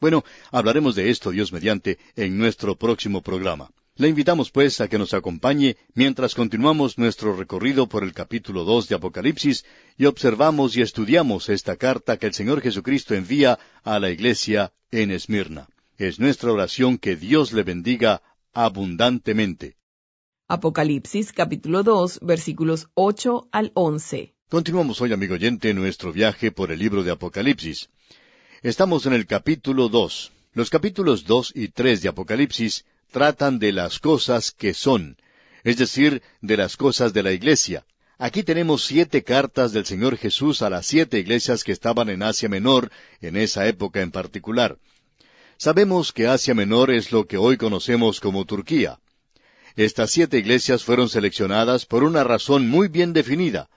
Bueno, hablaremos de esto, Dios mediante, en nuestro próximo programa. Le invitamos, pues, a que nos acompañe mientras continuamos nuestro recorrido por el capítulo 2 de Apocalipsis y observamos y estudiamos esta carta que el Señor Jesucristo envía a la iglesia en Esmirna. Es nuestra oración que Dios le bendiga abundantemente. Apocalipsis capítulo 2, versículos 8 al 11. Continuamos hoy, amigo oyente, nuestro viaje por el libro de Apocalipsis. Estamos en el capítulo 2. Los capítulos 2 y 3 de Apocalipsis tratan de las cosas que son, es decir, de las cosas de la iglesia. Aquí tenemos 7 cartas del Señor Jesús a las 7 iglesias que estaban en Asia Menor, en esa época en particular. Sabemos que Asia Menor es lo que hoy conocemos como Turquía. Estas 7 iglesias fueron seleccionadas por una razón muy bien definida,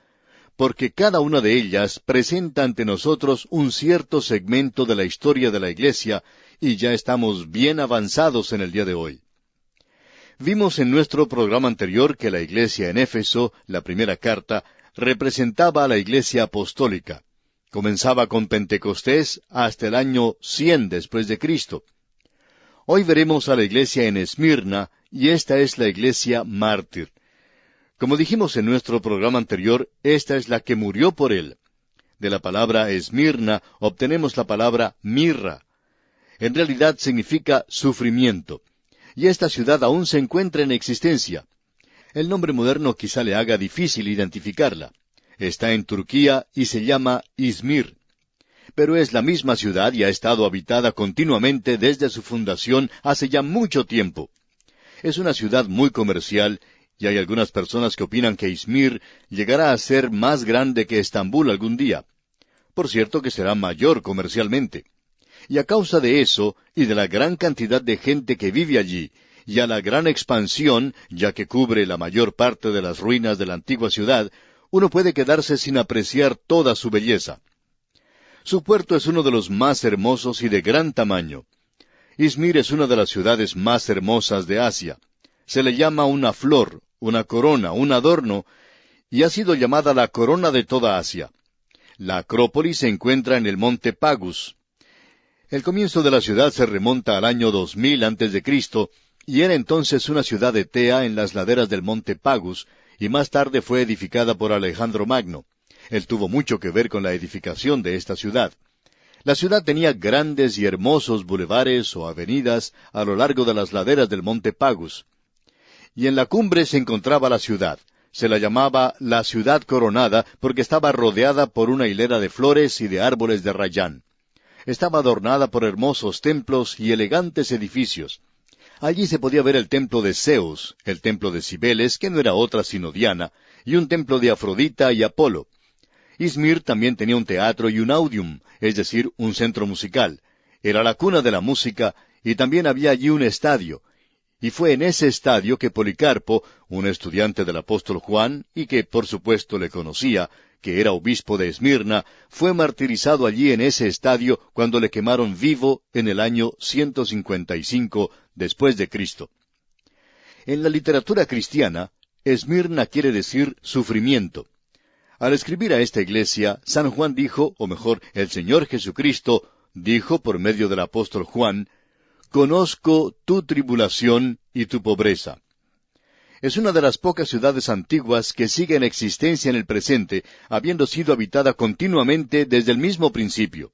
porque cada una de ellas presenta ante nosotros un cierto segmento de la historia de la iglesia, y ya estamos bien avanzados en el día de hoy. Vimos en nuestro programa anterior que la iglesia en Éfeso, la primera carta, representaba a la iglesia apostólica. Comenzaba con Pentecostés hasta el año 100 después de Cristo. Hoy veremos a la iglesia en Esmirna, y esta es la iglesia mártir. Como dijimos en nuestro programa anterior, esta es la que murió por Él. De la palabra Esmirna obtenemos la palabra mirra. En realidad significa sufrimiento. Y esta ciudad aún se encuentra en existencia. El nombre moderno quizá le haga difícil identificarla. Está en Turquía y se llama Izmir. Pero es la misma ciudad y ha estado habitada continuamente desde su fundación hace ya mucho tiempo. Es una ciudad muy comercial y hay algunas personas que opinan que Izmir llegará a ser más grande que Estambul algún día. Por cierto que será mayor comercialmente. Y a causa de eso, y de la gran cantidad de gente que vive allí, y a la gran expansión, ya que cubre la mayor parte de las ruinas de la antigua ciudad, uno puede quedarse sin apreciar toda su belleza. Su puerto es uno de los más hermosos y de gran tamaño. Izmir es una de las ciudades más hermosas de Asia. Se le llama una flor, una corona, un adorno, y ha sido llamada la corona de toda Asia. La Acrópolis se encuentra en el monte Pagus. El comienzo de la ciudad se remonta al año 2000 a.C., y era entonces una ciudad etea en las laderas del monte Pagus, y más tarde fue edificada por Alejandro Magno. Él tuvo mucho que ver con la edificación de esta ciudad. La ciudad tenía grandes y hermosos bulevares o avenidas a lo largo de las laderas del monte Pagus. Y en la cumbre se encontraba la ciudad. Se la llamaba la ciudad coronada porque estaba rodeada por una hilera de flores y de árboles de rayán. Estaba adornada por hermosos templos y elegantes edificios. Allí se podía ver el templo de Zeus, el templo de Cibeles, que no era otra sino Diana, y un templo de Afrodita y Apolo. Izmir también tenía un teatro y un audium, es decir, un centro musical. Era la cuna de la música, y también había allí un estadio. Y fue en ese estadio que Policarpo, un estudiante del apóstol Juan, y que por supuesto le conocía, que era obispo de Esmirna, fue martirizado allí en ese estadio cuando le quemaron vivo en el año 155 después de Cristo. En la literatura cristiana, Esmirna quiere decir sufrimiento. Al escribir a esta iglesia, San Juan dijo, o mejor, el Señor Jesucristo dijo por medio del apóstol Juan, «Conozco tu tribulación y tu pobreza». Es una de las pocas ciudades antiguas que sigue en existencia en el presente, habiendo sido habitada continuamente desde el mismo principio.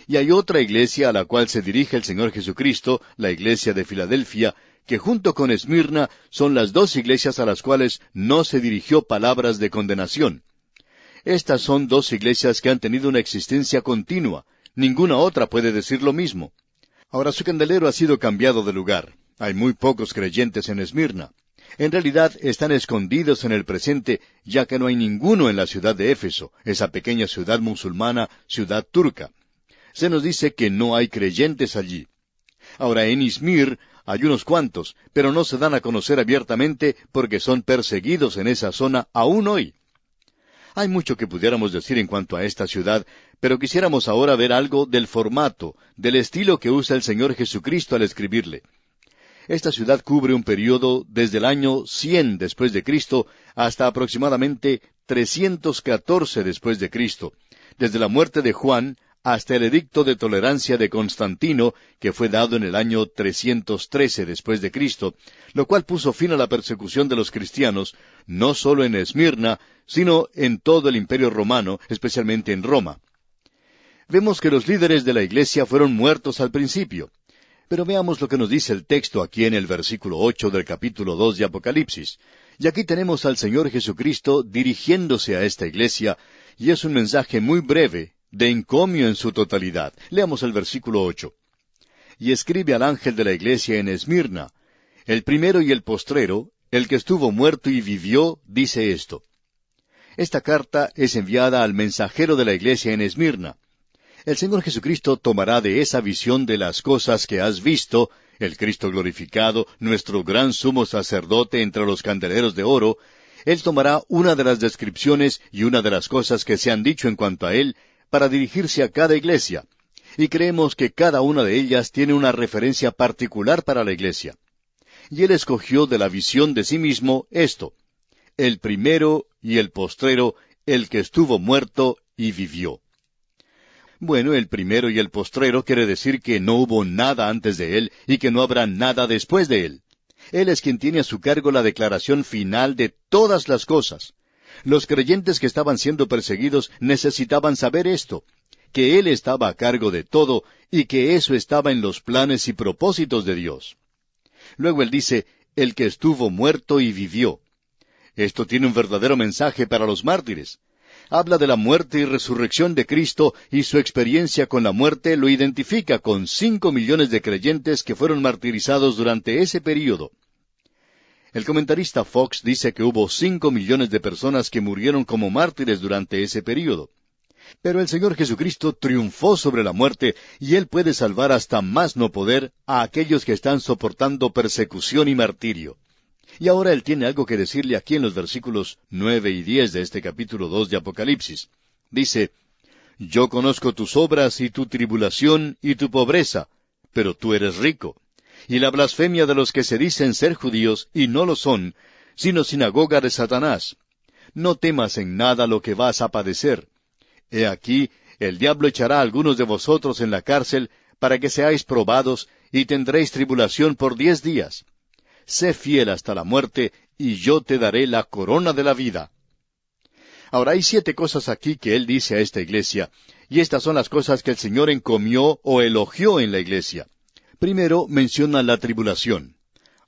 Y hay otra iglesia a la cual se dirige el Señor Jesucristo, la iglesia de Filadelfia, que junto con Esmirna son las dos iglesias a las cuales no se dirigió palabras de condenación. Estas son dos iglesias que han tenido una existencia continua. Ninguna otra puede decir lo mismo. Ahora su candelero ha sido cambiado de lugar. Hay muy pocos creyentes en Esmirna. En realidad están escondidos en el presente, ya que no hay ninguno en la ciudad de Éfeso, esa pequeña ciudad musulmana, ciudad turca. Se nos dice que no hay creyentes allí. Ahora en Izmir hay unos cuantos, pero no se dan a conocer abiertamente porque son perseguidos en esa zona aún hoy. Hay mucho que pudiéramos decir en cuanto a esta ciudad, pero quisiéramos ahora ver algo del formato, del estilo que usa el Señor Jesucristo al escribirle. Esta ciudad cubre un período desde el año 100 después de Cristo hasta aproximadamente 314 después de Cristo, desde la muerte de Juan hasta el edicto de tolerancia de Constantino, que fue dado en el año 313 después de Cristo, lo cual puso fin a la persecución de los cristianos, no solo en Esmirna, sino en todo el Imperio Romano, especialmente en Roma. Vemos que los líderes de la iglesia fueron muertos al principio. Pero veamos lo que nos dice el texto aquí en el versículo 8 del capítulo 2 de Apocalipsis. Y aquí tenemos al Señor Jesucristo dirigiéndose a esta iglesia, y es un mensaje muy breve, de encomio en su totalidad. Leamos el versículo 8. Y escribe al ángel de la iglesia en Esmirna, el primero y el postrero, el que estuvo muerto y vivió, dice esto. Esta carta es enviada al mensajero de la iglesia en Esmirna. El Señor Jesucristo tomará de esa visión de las cosas que has visto, el Cristo glorificado, nuestro gran sumo sacerdote entre los candeleros de oro. Él tomará una de las descripciones y una de las cosas que se han dicho en cuanto a Él, para dirigirse a cada iglesia. Y creemos que cada una de ellas tiene una referencia particular para la iglesia. Y Él escogió de la visión de sí mismo esto: el primero y el postrero, el que estuvo muerto y vivió. Bueno, el primero y el postrero quiere decir que no hubo nada antes de Él y que no habrá nada después de Él. Él es quien tiene a su cargo la declaración final de todas las cosas. Los creyentes que estaban siendo perseguidos necesitaban saber esto, que Él estaba a cargo de todo y que eso estaba en los planes y propósitos de Dios. Luego Él dice, el que estuvo muerto y vivió. Esto tiene un verdadero mensaje para los mártires. Habla de la muerte y resurrección de Cristo, y su experiencia con la muerte lo identifica con 5 millones de creyentes que fueron martirizados durante ese período. El comentarista Fox dice que hubo 5 millones de personas que murieron como mártires durante ese período. Pero el Señor Jesucristo triunfó sobre la muerte y Él puede salvar hasta más no poder a aquellos que están soportando persecución y martirio. Y ahora Él tiene algo que decirle aquí en los versículos 9 y 10 de este capítulo 2 de Apocalipsis. Dice, «Yo conozco tus obras y tu tribulación y tu pobreza, pero tú eres rico, y la blasfemia de los que se dicen ser judíos y no lo son, sino sinagoga de Satanás. No temas en nada lo que vas a padecer. He aquí, el diablo echará a algunos de vosotros en la cárcel para que seáis probados y tendréis tribulación por 10 días. Sé fiel hasta la muerte, y yo te daré la corona de la vida». Ahora hay 7 cosas aquí que Él dice a esta iglesia, y estas son las cosas que el Señor encomió o elogió en la iglesia. Primero menciona la tribulación.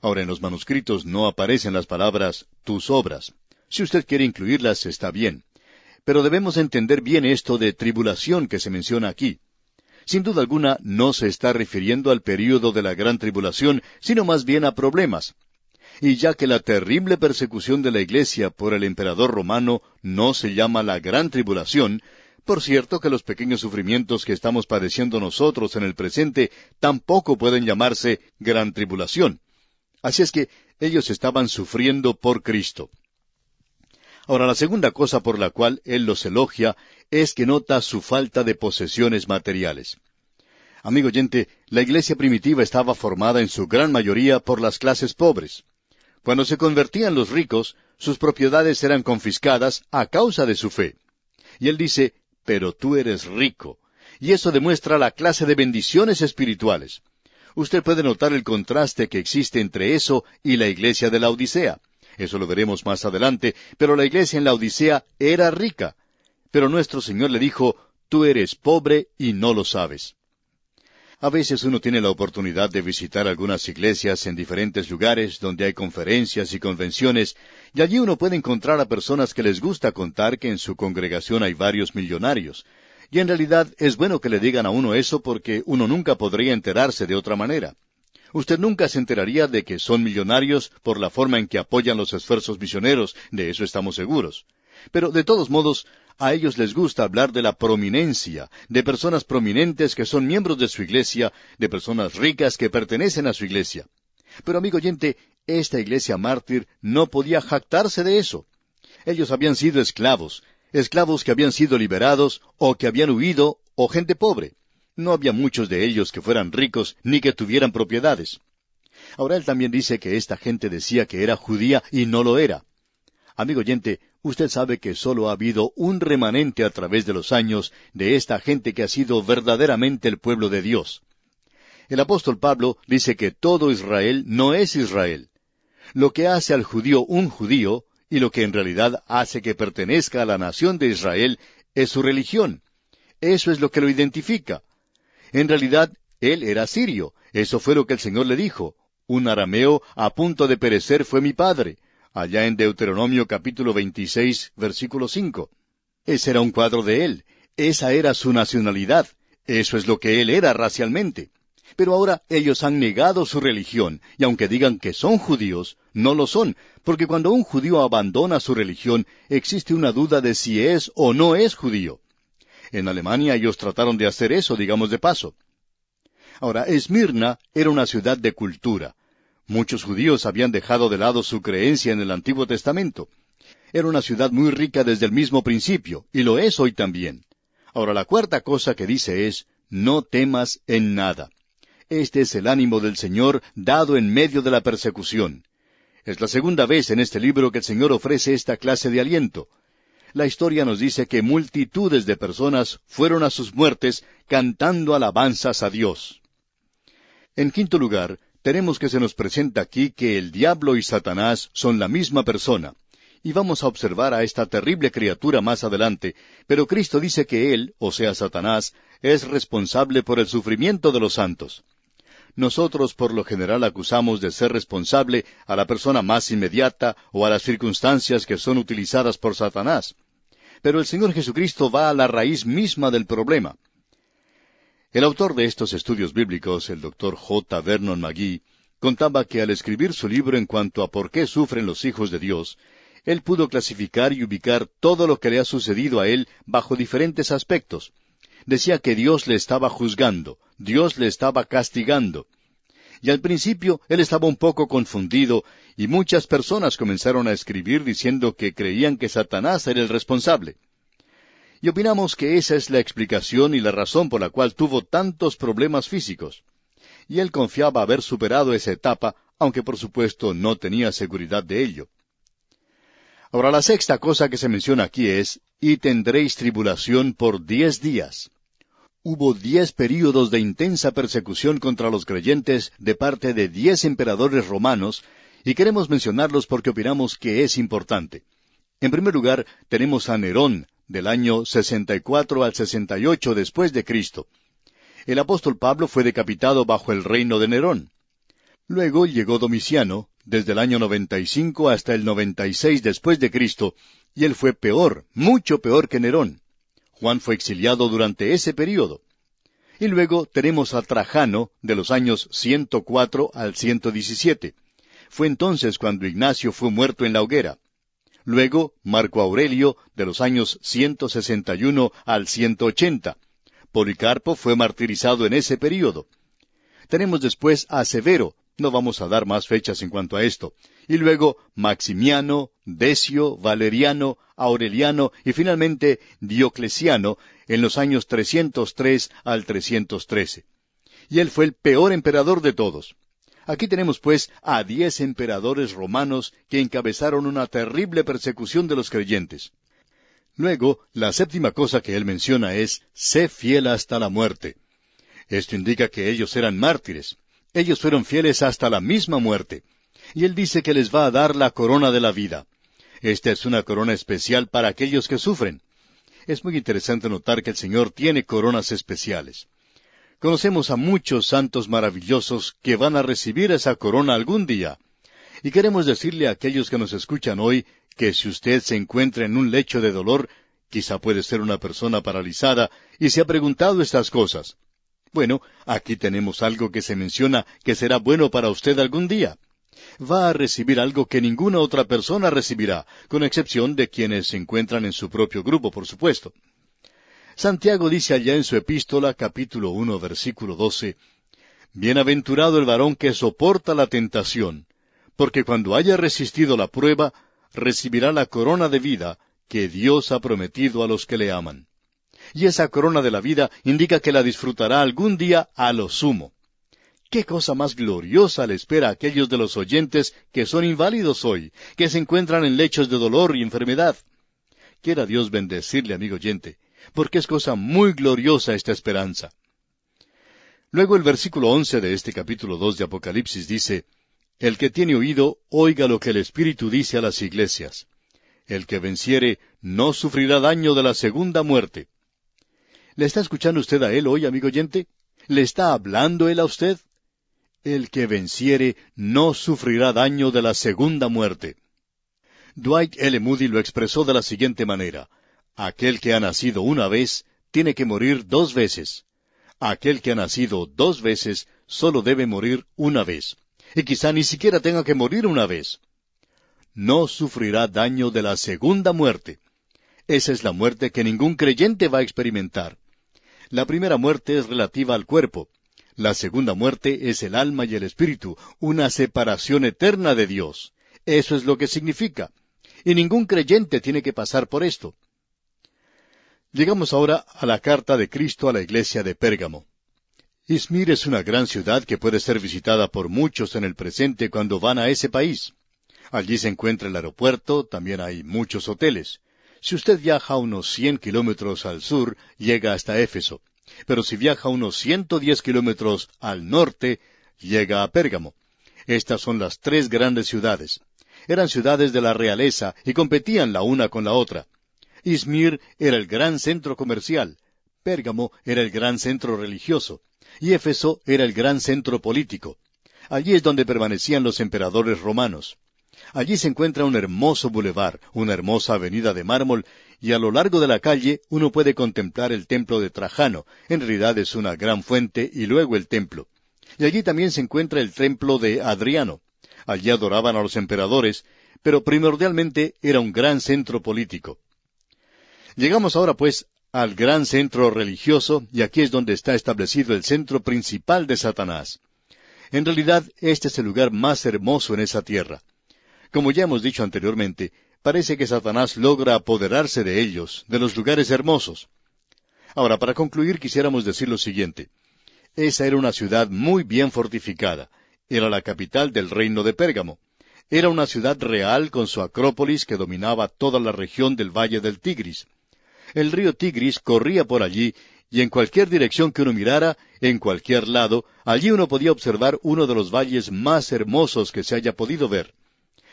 Ahora en los manuscritos no aparecen las palabras tus obras. Si usted quiere incluirlas, está bien. Pero debemos entender bien esto de tribulación que se menciona aquí. Sin duda alguna, no se está refiriendo al período de la gran tribulación, sino más bien a problemas. Y ya que la terrible persecución de la iglesia por el emperador romano no se llama la gran tribulación, por cierto que los pequeños sufrimientos que estamos padeciendo nosotros en el presente tampoco pueden llamarse gran tribulación. Así es que ellos estaban sufriendo por Cristo. Ahora, la segunda cosa por la cual Él los elogia es que nota su falta de posesiones materiales. Amigo oyente, la iglesia primitiva estaba formada en su gran mayoría por las clases pobres. Cuando se convertían los ricos, sus propiedades eran confiscadas a causa de su fe. Y Él dice, pero tú eres rico. Y eso demuestra la clase de bendiciones espirituales. Usted puede notar el contraste que existe entre eso y la iglesia de la Odisea. Eso lo veremos más adelante, pero la iglesia en la Odisea era rica. Pero nuestro Señor le dijo, tú eres pobre y no lo sabes. A veces uno tiene la oportunidad de visitar algunas iglesias en diferentes lugares donde hay conferencias y convenciones, y allí uno puede encontrar a personas que les gusta contar que en su congregación hay varios millonarios. Y en realidad es bueno que le digan a uno eso porque uno nunca podría enterarse de otra manera. Usted nunca se enteraría de que son millonarios por la forma en que apoyan los esfuerzos misioneros, de eso estamos seguros. Pero de todos modos, a ellos les gusta hablar de la prominencia, de personas prominentes que son miembros de su iglesia, de personas ricas que pertenecen a su iglesia. Pero amigo oyente, esta iglesia mártir no podía jactarse de eso. Ellos habían sido esclavos que habían sido liberados o que habían huido, o gente pobre. No había muchos de ellos que fueran ricos ni que tuvieran propiedades. Ahora él también dice que esta gente decía que era judía y no lo era. Amigo oyente, usted sabe que solo ha habido un remanente a través de los años de esta gente que ha sido verdaderamente el pueblo de Dios. El apóstol Pablo dice que todo Israel no es Israel. Lo que hace al judío un judío, y lo que en realidad hace que pertenezca a la nación de Israel, es su religión. Eso es lo que lo identifica. En realidad, él era sirio. Eso fue lo que el Señor le dijo. Un arameo a punto de perecer fue mi padre. Allá en Deuteronomio capítulo 26, versículo 5. Ese era un cuadro de él. Esa era su nacionalidad. Eso es lo que él era racialmente. Pero ahora ellos han negado su religión, y aunque digan que son judíos, no lo son, porque cuando un judío abandona su religión, existe una duda de si es o no es judío. En Alemania ellos trataron de hacer eso, digamos de paso. Ahora, Esmirna era una ciudad de cultura. Muchos judíos habían dejado de lado su creencia en el Antiguo Testamento. Era una ciudad muy rica desde el mismo principio, y lo es hoy también. Ahora, la cuarta cosa que dice es, no temas en nada. Este es el ánimo del Señor dado en medio de la persecución. Es la segunda vez en este libro que el Señor ofrece esta clase de aliento. La historia nos dice que multitudes de personas fueron a sus muertes cantando alabanzas a Dios. En quinto lugar, tenemos que se nos presenta aquí que el diablo y Satanás son la misma persona. Y vamos a observar a esta terrible criatura más adelante, pero Cristo dice que él, o sea Satanás, es responsable por el sufrimiento de los santos. Nosotros por lo general acusamos de ser responsable a la persona más inmediata o a las circunstancias que son utilizadas por Satanás. Pero el Señor Jesucristo va a la raíz misma del problema. El autor de estos estudios bíblicos, el Dr. J. Vernon McGee, contaba que al escribir su libro en cuanto a por qué sufren los hijos de Dios, él pudo clasificar y ubicar todo lo que le ha sucedido a él bajo diferentes aspectos. Decía que Dios le estaba juzgando, Dios le estaba castigando. Y al principio él estaba un poco confundido, y muchas personas comenzaron a escribir diciendo que creían que Satanás era el responsable. Y opinamos que esa es la explicación y la razón por la cual tuvo tantos problemas físicos. Y él confiaba haber superado esa etapa, aunque por supuesto no tenía seguridad de ello. Ahora, la sexta cosa que se menciona aquí es, y tendréis tribulación por 10 días. Hubo 10 períodos de intensa persecución contra los creyentes de parte de 10 emperadores romanos, y queremos mencionarlos porque opinamos que es importante. En primer lugar, tenemos a Nerón, del año 64 al 68 después de Cristo. El apóstol Pablo fue decapitado bajo el reino de Nerón. Luego llegó Domiciano, desde el año 95 hasta el 96 después de Cristo, y él fue peor, mucho peor que Nerón. Juan fue exiliado durante ese período. Y luego tenemos a Trajano, de los años 104 al 117. Fue entonces cuando Ignacio fue muerto en la hoguera. Luego, Marco Aurelio, de los años 161 al 180. Policarpo fue martirizado en ese período. Tenemos después a Severo, no vamos a dar más fechas en cuanto a esto. Y luego Maximiano, Decio, Valeriano, Aureliano y finalmente Diocleciano en los años 303 al 313. Y él fue el peor emperador de todos. Aquí tenemos pues a 10 emperadores romanos que encabezaron una terrible persecución de los creyentes. Luego, la séptima cosa que él menciona es, sé fiel hasta la muerte. Esto indica que ellos eran mártires. Ellos fueron fieles hasta la misma muerte. Y él dice que les va a dar la corona de la vida. Esta es una corona especial para aquellos que sufren. Es muy interesante notar que el Señor tiene coronas especiales. Conocemos a muchos santos maravillosos que van a recibir esa corona algún día. Y queremos decirle a aquellos que nos escuchan hoy que si usted se encuentra en un lecho de dolor, quizá puede ser una persona paralizada, y se ha preguntado estas cosas. Bueno, aquí tenemos algo que se menciona que será bueno para usted algún día. Va a recibir algo que ninguna otra persona recibirá, con excepción de quienes se encuentran en su propio grupo, por supuesto. Santiago dice allá en su epístola, capítulo 1, versículo 12, Bienaventurado el varón que soporta la tentación, porque cuando haya resistido la prueba, recibirá la corona de vida que Dios ha prometido a los que le aman. Y esa corona de la vida indica que la disfrutará algún día a lo sumo. ¿Qué cosa más gloriosa le espera a aquellos de los oyentes que son inválidos hoy, que se encuentran en lechos de dolor y enfermedad? Quiera Dios bendecirle, amigo oyente, porque es cosa muy gloriosa esta esperanza. Luego el versículo 11 de este capítulo 2 de Apocalipsis dice, El que tiene oído, oiga lo que el Espíritu dice a las iglesias. El que venciere, no sufrirá daño de la segunda muerte. ¿Le está escuchando usted a él hoy, amigo oyente? ¿Le está hablando él a usted? El que venciere no sufrirá daño de la segunda muerte. Dwight L. Moody lo expresó de la siguiente manera. Aquel que ha nacido una vez tiene que morir 2 veces. Aquel que ha nacido 2 veces solo debe morir una vez. Y quizá ni siquiera tenga que morir una vez. No sufrirá daño de la segunda muerte. Esa es la muerte que ningún creyente va a experimentar. La primera muerte es relativa al cuerpo. La segunda muerte es el alma y el espíritu, una separación eterna de Dios. Eso es lo que significa. Y ningún creyente tiene que pasar por esto. Llegamos ahora a la carta de Cristo a la iglesia de Pérgamo. Izmir es una gran ciudad que puede ser visitada por muchos en el presente cuando van a ese país. Allí se encuentra el aeropuerto, también hay muchos hoteles. Si usted viaja unos 100 kilómetros al sur, llega hasta Éfeso. Pero si viaja unos 110 kilómetros al norte, llega a Pérgamo. Estas son las 3 grandes ciudades. Eran ciudades de la realeza y competían la una con la otra. Izmir era el gran centro comercial, Pérgamo era el gran centro religioso, y Éfeso era el gran centro político. Allí es donde permanecían los emperadores romanos. Allí se encuentra un hermoso bulevar, una hermosa avenida de mármol, y a lo largo de la calle uno puede contemplar el templo de Trajano. En realidad es una gran fuente y luego el templo. Y allí también se encuentra el templo de Adriano. Allí adoraban a los emperadores, pero primordialmente era un gran centro político. Llegamos ahora, pues, al gran centro religioso, y aquí es donde está establecido el centro principal de Satanás. En realidad, este es el lugar más hermoso en esa tierra. Como ya hemos dicho anteriormente, parece que Satanás logra apoderarse de ellos, de los lugares hermosos. Ahora, para concluir, quisiéramos decir lo siguiente. Esa era una ciudad muy bien fortificada. Era la capital del reino de Pérgamo. Era una ciudad real con su acrópolis que dominaba toda la región del valle del Tigris. El río Tigris corría por allí, y en cualquier dirección que uno mirara, en cualquier lado, allí uno podía observar uno de los valles más hermosos que se haya podido ver.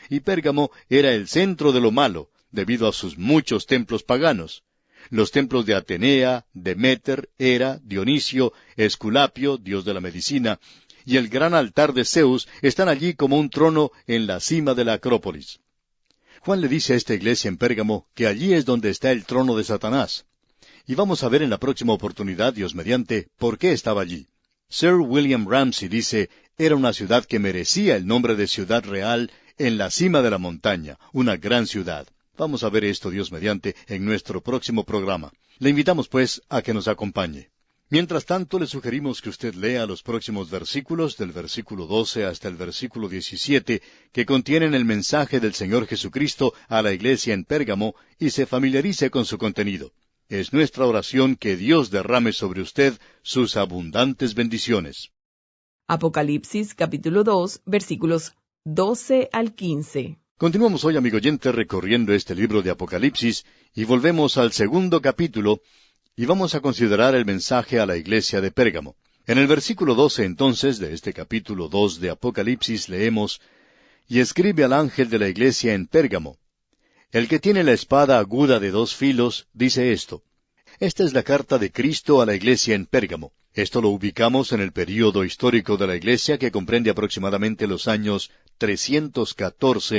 Y Pérgamo era el centro de lo malo, debido a sus muchos templos paganos. Los templos de Atenea, Deméter, Hera, Dionisio, Esculapio, dios de la medicina, y el gran altar de Zeus están allí como un trono en la cima de la Acrópolis. Juan le dice a esta iglesia en Pérgamo que allí es donde está el trono de Satanás. Y vamos a ver en la próxima oportunidad, Dios mediante, por qué estaba allí. Sir William Ramsay dice, era una ciudad que merecía el nombre de ciudad real en la cima de la montaña, una gran ciudad. Vamos a ver esto, Dios mediante, en nuestro próximo programa. Le invitamos, pues, a que nos acompañe. Mientras tanto, le sugerimos que usted lea los próximos versículos, del versículo 12 hasta el versículo 17, que contienen el mensaje del Señor Jesucristo a la iglesia en Pérgamo, y se familiarice con su contenido. Es nuestra oración que Dios derrame sobre usted sus abundantes bendiciones. Apocalipsis capítulo 2, versículos 12 al 15. Continuamos hoy, amigo oyente, recorriendo este libro de Apocalipsis, y volvemos al segundo capítulo, y vamos a considerar el mensaje a la iglesia de Pérgamo. En el versículo 12, entonces, de este capítulo 2 de Apocalipsis, leemos, «Y escribe al ángel de la iglesia en Pérgamo. El que tiene la espada aguda de 2 filos, dice esto». Esta es la carta de Cristo a la iglesia en Pérgamo. Esto lo ubicamos en el período histórico de la iglesia que comprende aproximadamente los años 314